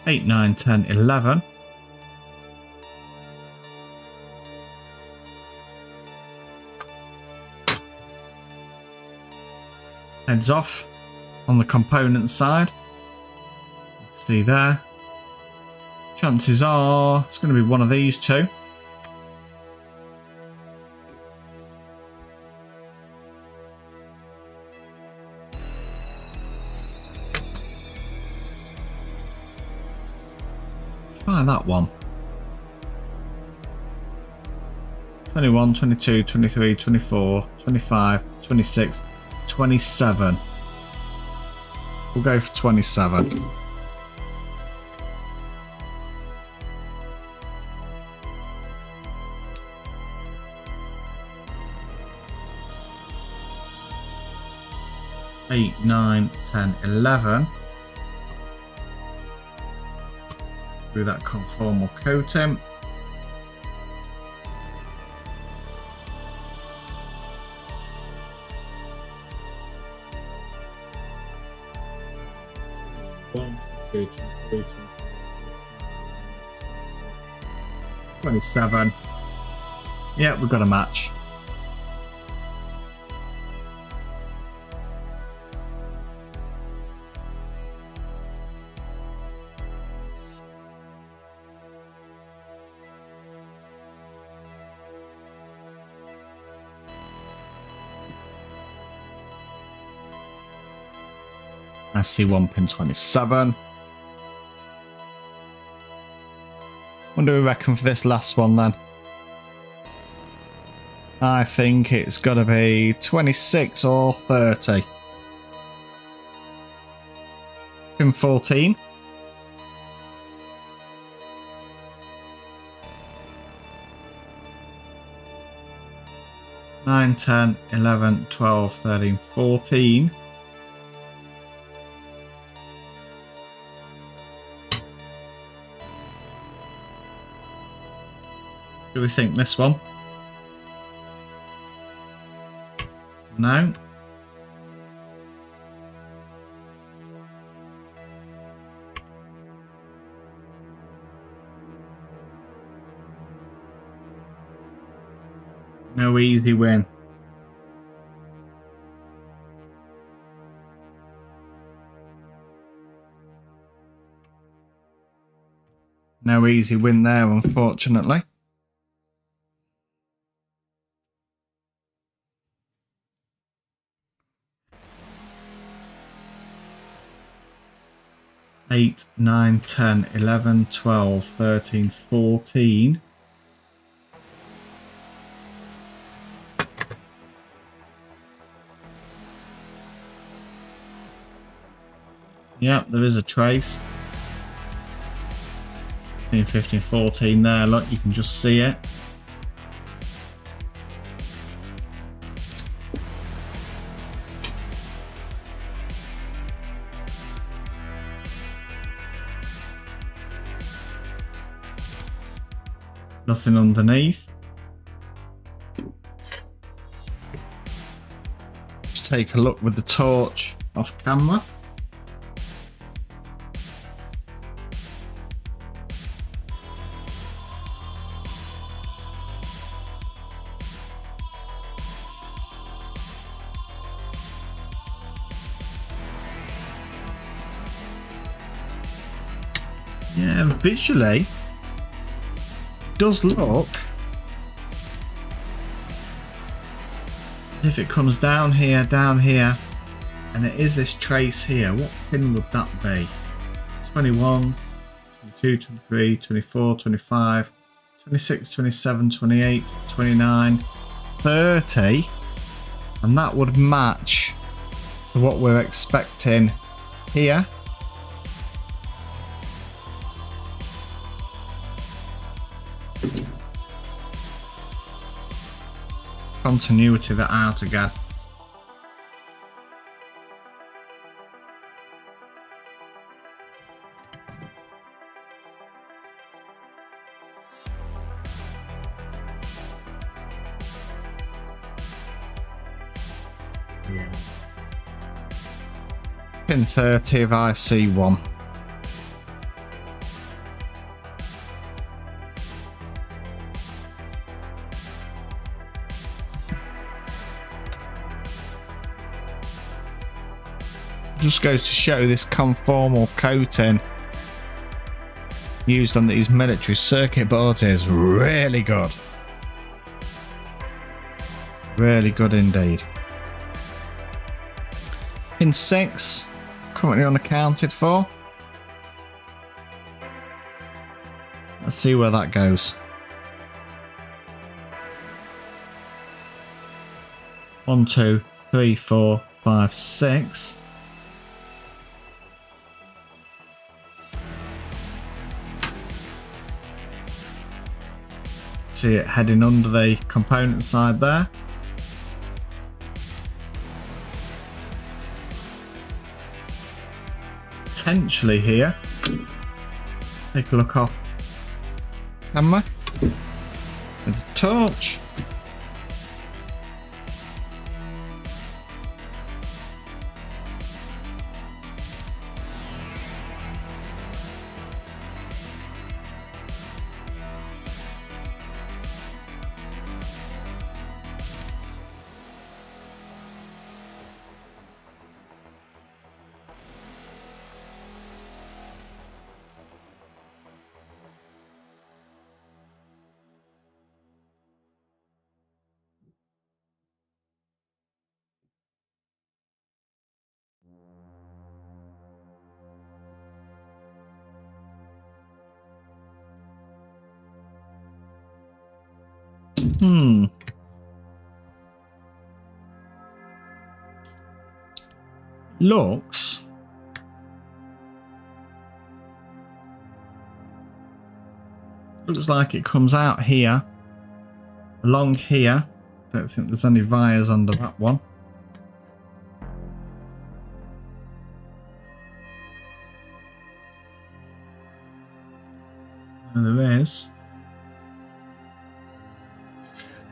Speaker 1: Eight, 9, 10, 11. Heads off on the component side. See there. Chances are it's going to be one of these two. Try that one. 21, 22, 23, 24, 25, 26, 27. We'll go for 27. Eight, 9, 10, 11. Through that conformal coating. One, two, 23, 27. Yeah, we've got a match. I see one pin 27. What do we reckon for this last one then? I think it's got to be 26 or 30. Pin 14. Nine, 10, 11, 12, 13, 14. Do we think this one? No. No easy win. No easy win there, unfortunately. Eight, 9, 10, 11, 12, 13, 14. Yep, there is a trace. 16, 15, 14 there. Look, you can just see it. Nothing underneath. Just take a look with the torch off camera. Yeah, visually does look as if it comes down here, and it is this trace here. What pin would that be? 21, 22, 23, 24, 25, 26, 27, 28, 29, 30, and that would match to what we're expecting here. Continuity that out again. Pin 30 of IC1. Just goes to show this conformal coating used on these military circuit boards is really good. Really good indeed. Pin 6, currently unaccounted for. Let's see where that goes. 1, 2, 3, 4, 5, 6. See it heading under the component side there. Potentially here. Take a look off camera with a torch. Looks like it comes out here, along here. Don't think there's any wires under that one. And there is.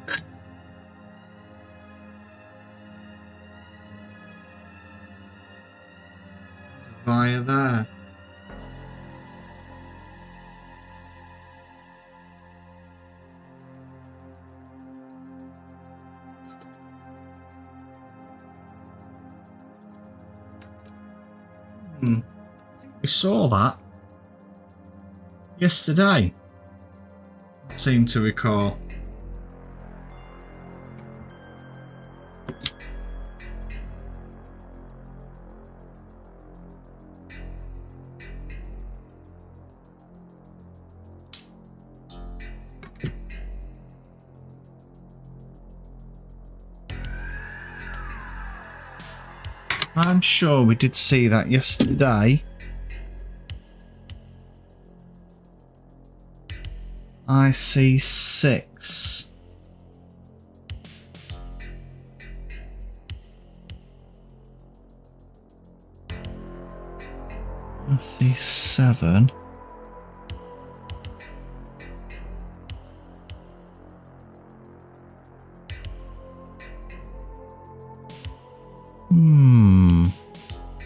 Speaker 1: There's a wire there. We saw that yesterday, I seem to recall. I'm sure we did see that yesterday. IC6. IC7.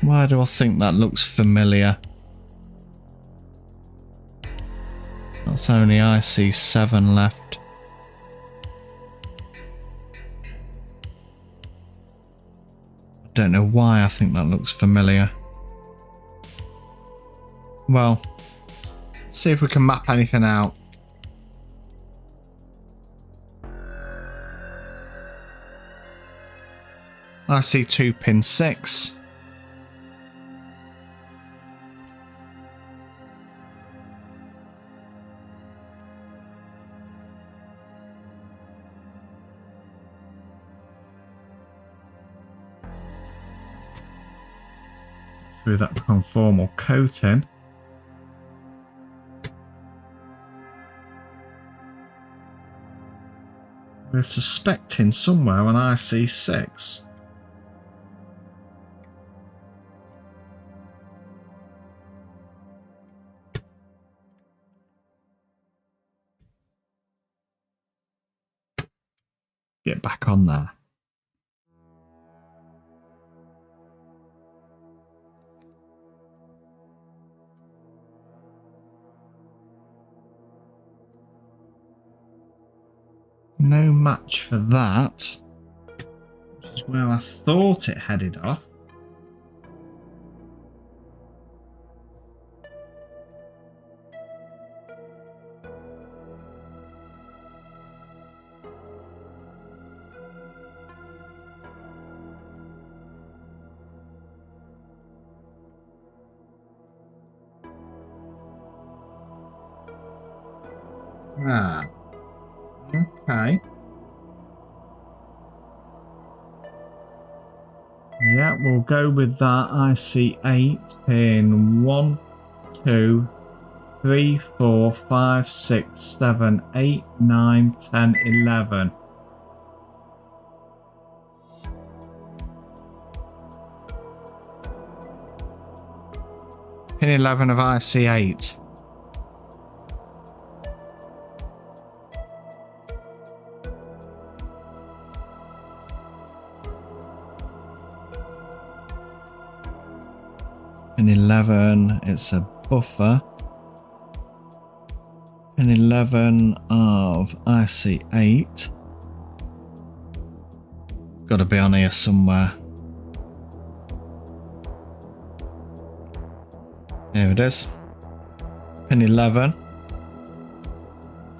Speaker 1: Why do I think that looks familiar? That's only IC7 left. I don't know why I think that looks familiar. Well, see if we can map anything out. IC2 pin 6. Through that conformal coating. We're suspecting somewhere on IC6. Get back on there. No match for that, which is where I thought it headed off. Ah, okay. Yeah, we'll go with that. IC8 pin 1, 2, 3, 4, 5, 6, 7, 8, 9, 10, 11. Pin 11 of IC8. Pin 11, it's a buffer. Pin 11 of IC8. Got to be on here somewhere. Here it is. Pin 11.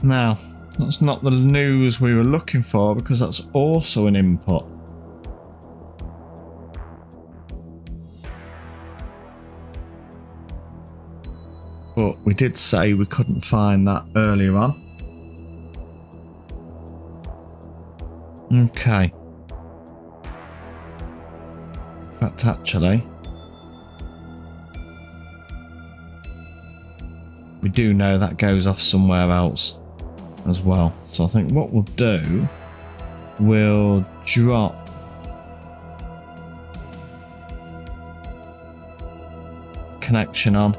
Speaker 1: Now, that's not the news we were looking for because that's also an input. But we did say we couldn't find that earlier on. Okay. In fact, actually, we do know that goes off somewhere else as well. So I think what we'll do, we'll drop connection on.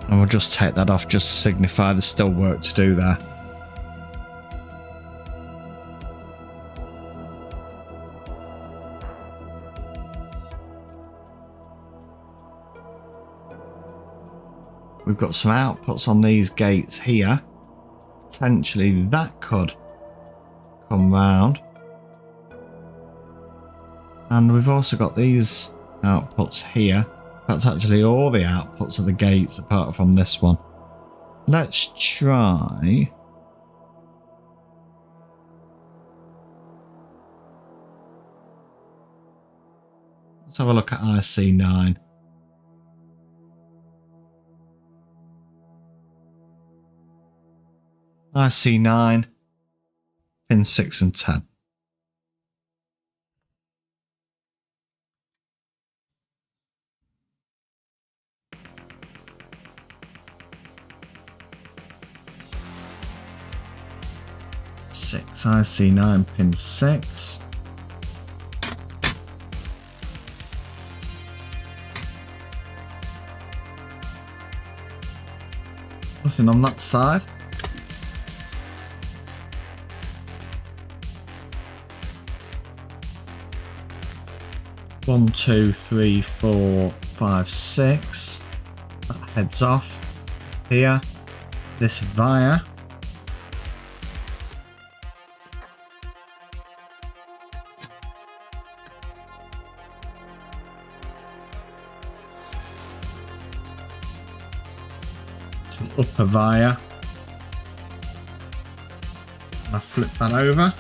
Speaker 1: And we'll just take that off just to signify there's still work to do there. We've got some outputs on these gates here. Potentially that could come round. And we've also got these outputs here. That's actually all the outputs of the gates apart from this one. Let's try. Let's have a look at IC9. IC9, pin 6 and 10. IC9 pin 6. Nothing on that side. One, 2, 3, 4, 5, 6. That heads off here. This via. Upper via. I flip that over.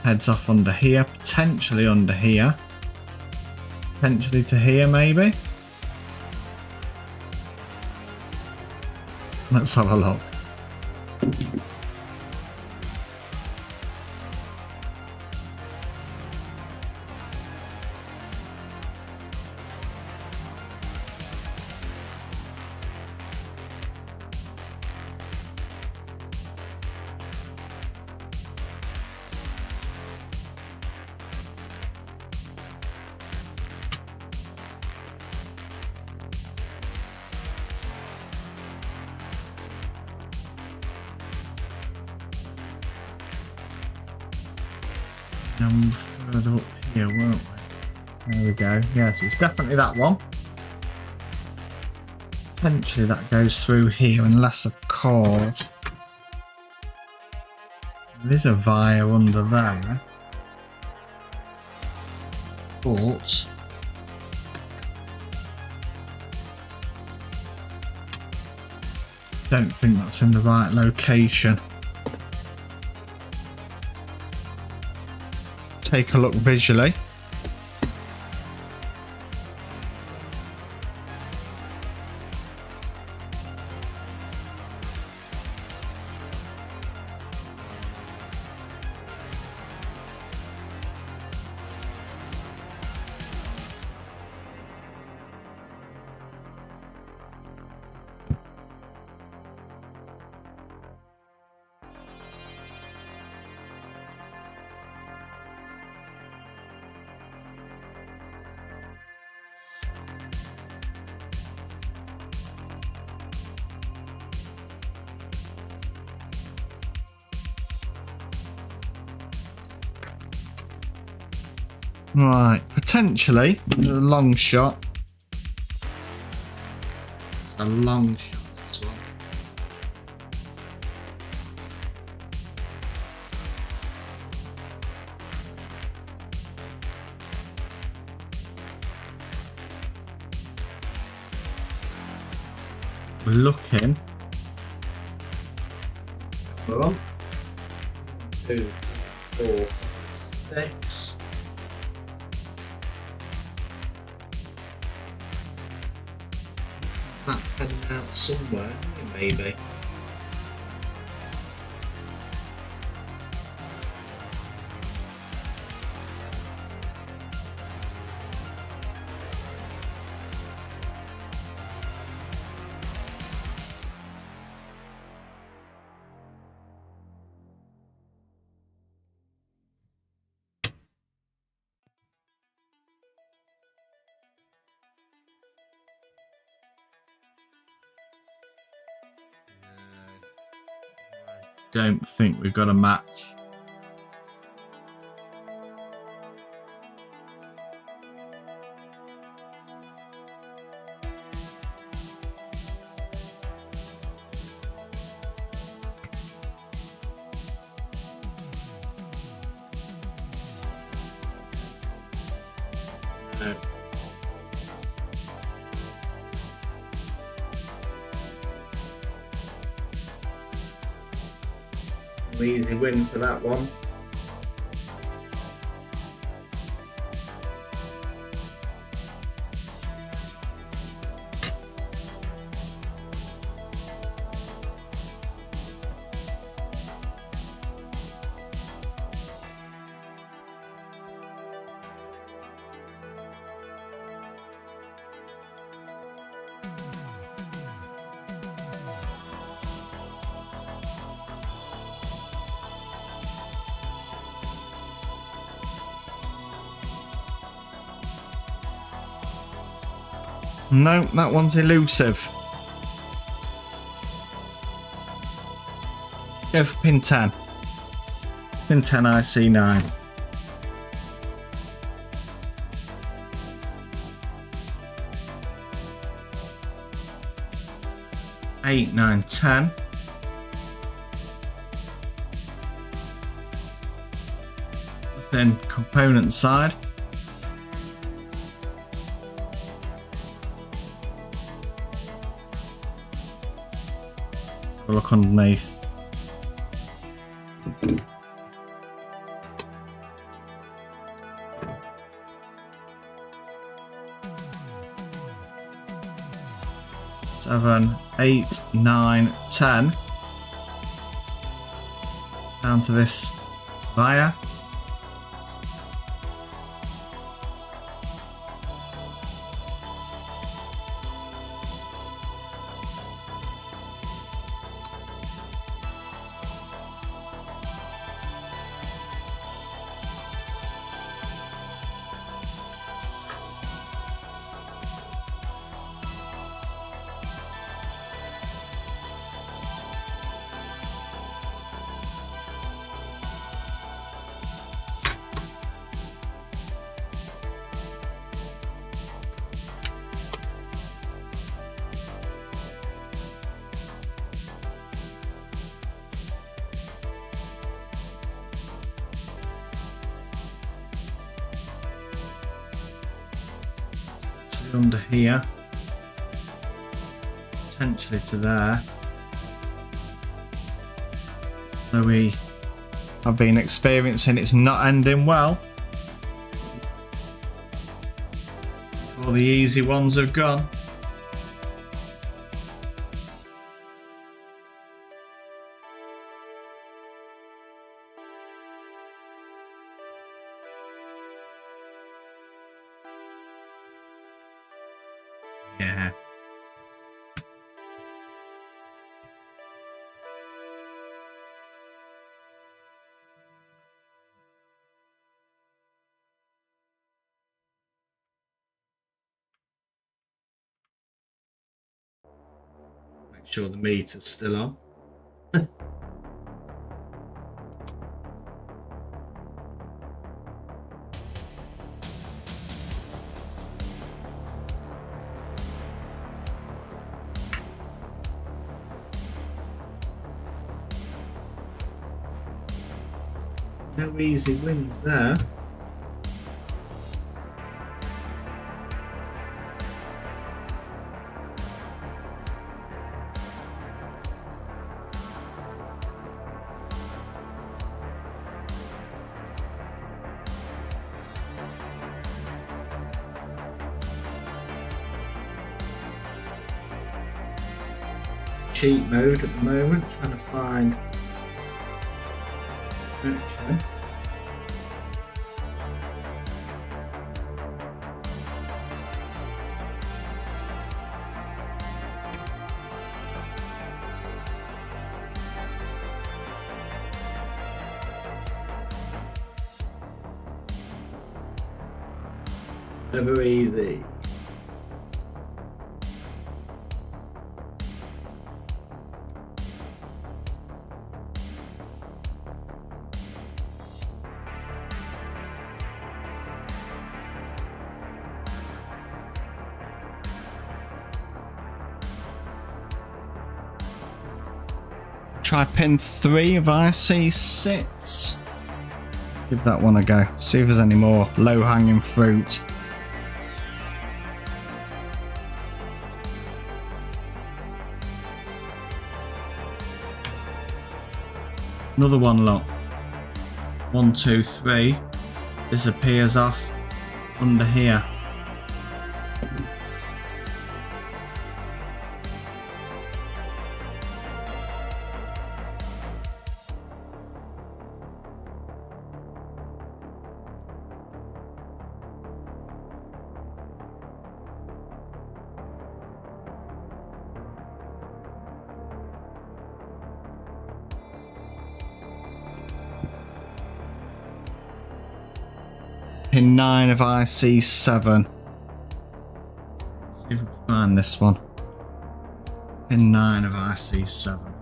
Speaker 1: Heads off under here, potentially under here. Potentially to here maybe. Let's have a look. Further up here, won't we? There we go. Yeah, so it's definitely that one. Potentially that goes through here, unless of course there is a via under there. But don't think that's in the right location. Take a look visually. Right, potentially a long shot. It's a long shot, this one. We're looking. Well, 2, 4, 6. That heading out somewhere, maybe. Don't think we've got a match. No. Easy win for that one. No, that one's elusive. Go for pin 10. Pin 10 IC9. Eight, 9, 10. Then component side. Look underneath. Seven, 8, 9, 10. Down to this via. Under here, potentially to there. So we have been experiencing it's not ending well. All the easy ones have gone. Yeah. Make sure the meter's still on. No easy wins there. Cheat mode at the moment, trying to find actually. Never easy. Try pin 3 of IC6. Give that one a go. See if there's any more low-hanging fruit. Another one, look. 1, 2, 3. Disappears off under here. Pin 9 of IC7. See if we can find this one. Pin 9 of IC7.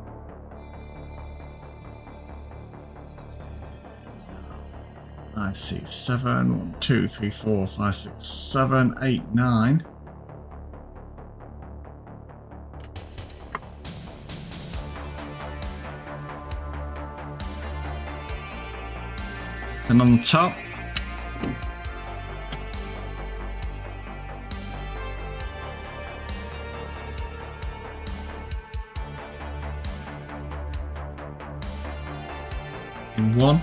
Speaker 1: IC7. 1, 2, 3, 4, 5, 6, 7, 8, 9. And on the top. In 1,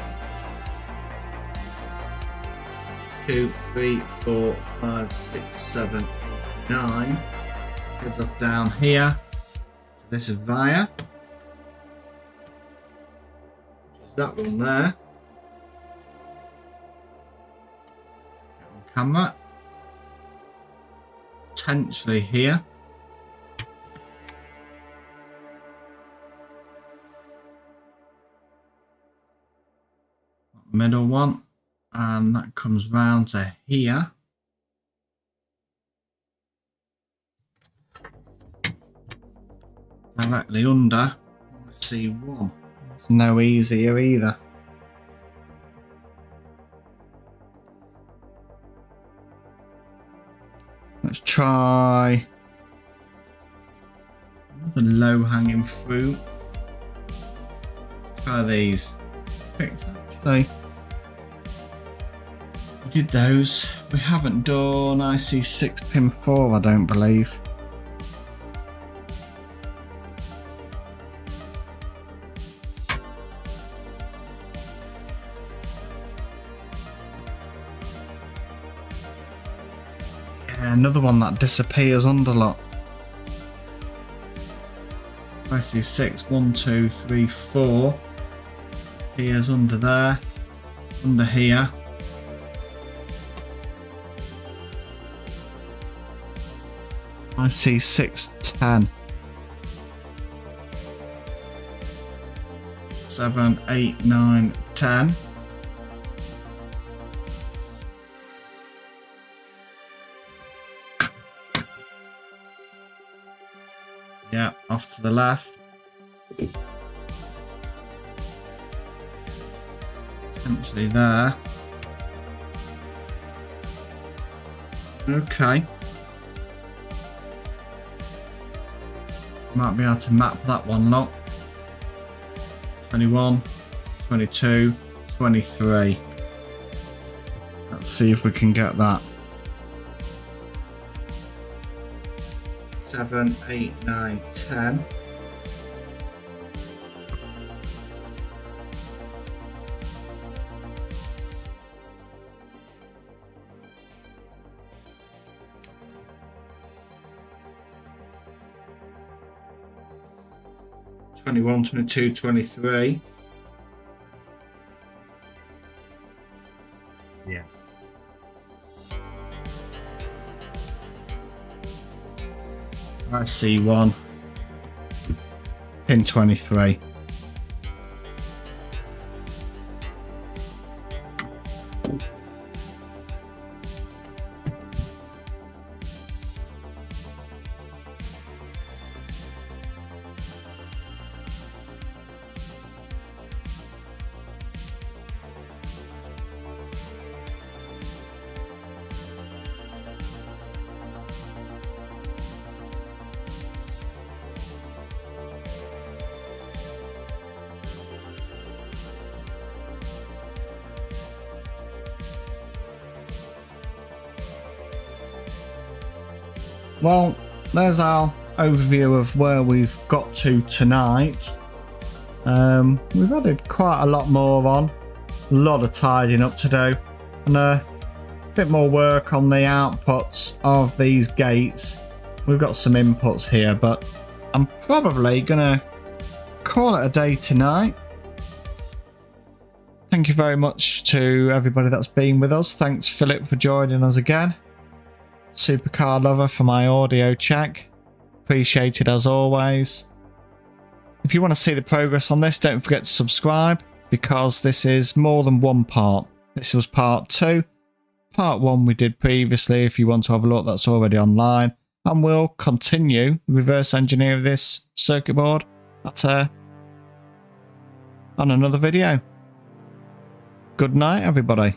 Speaker 1: 2, 3, 4, 5, 6, 7, 8, 9. Goes off down here. So this is via. Which is that one there. Get on camera. Potentially here. Middle one, and that comes round to here. Directly under C1. It's no easier either. Let's try another low-hanging fruit. Try these. Actually, we did those. We haven't done IC6 pin 4, I don't believe. Yeah, another one that disappears under lot. IC6, 1, 2, 3, 4. Disappears under there, under here. I see 6, 10. 7, 8, 9, 10. Yeah, off to the left. Essentially there. Okay. Might be able to map that one lot. 21, 22, 23. Let's see if we can get that. 7, 8, 9, 10. Twenty-one, 22, 23.
Speaker 2: Yeah.
Speaker 1: I see one. Pin 23. Well, there's our overview of where we've got to tonight. We've added quite a lot more on, a lot of tidying up to do, and a bit more work on the outputs of these gates. We've got some inputs here, but I'm probably gonna call it a day tonight. Thank you very much to everybody that's been with us. Thanks, Philip, for joining us again. Supercar Lover for my audio check. Appreciated as always. If you want to see the progress on this, don't forget to subscribe, because this is more than one part. This was part 2. Part 1 we did previously. If you want to have a look, that's already online. And we'll continue reverse engineer this circuit board on another video. Good night, everybody.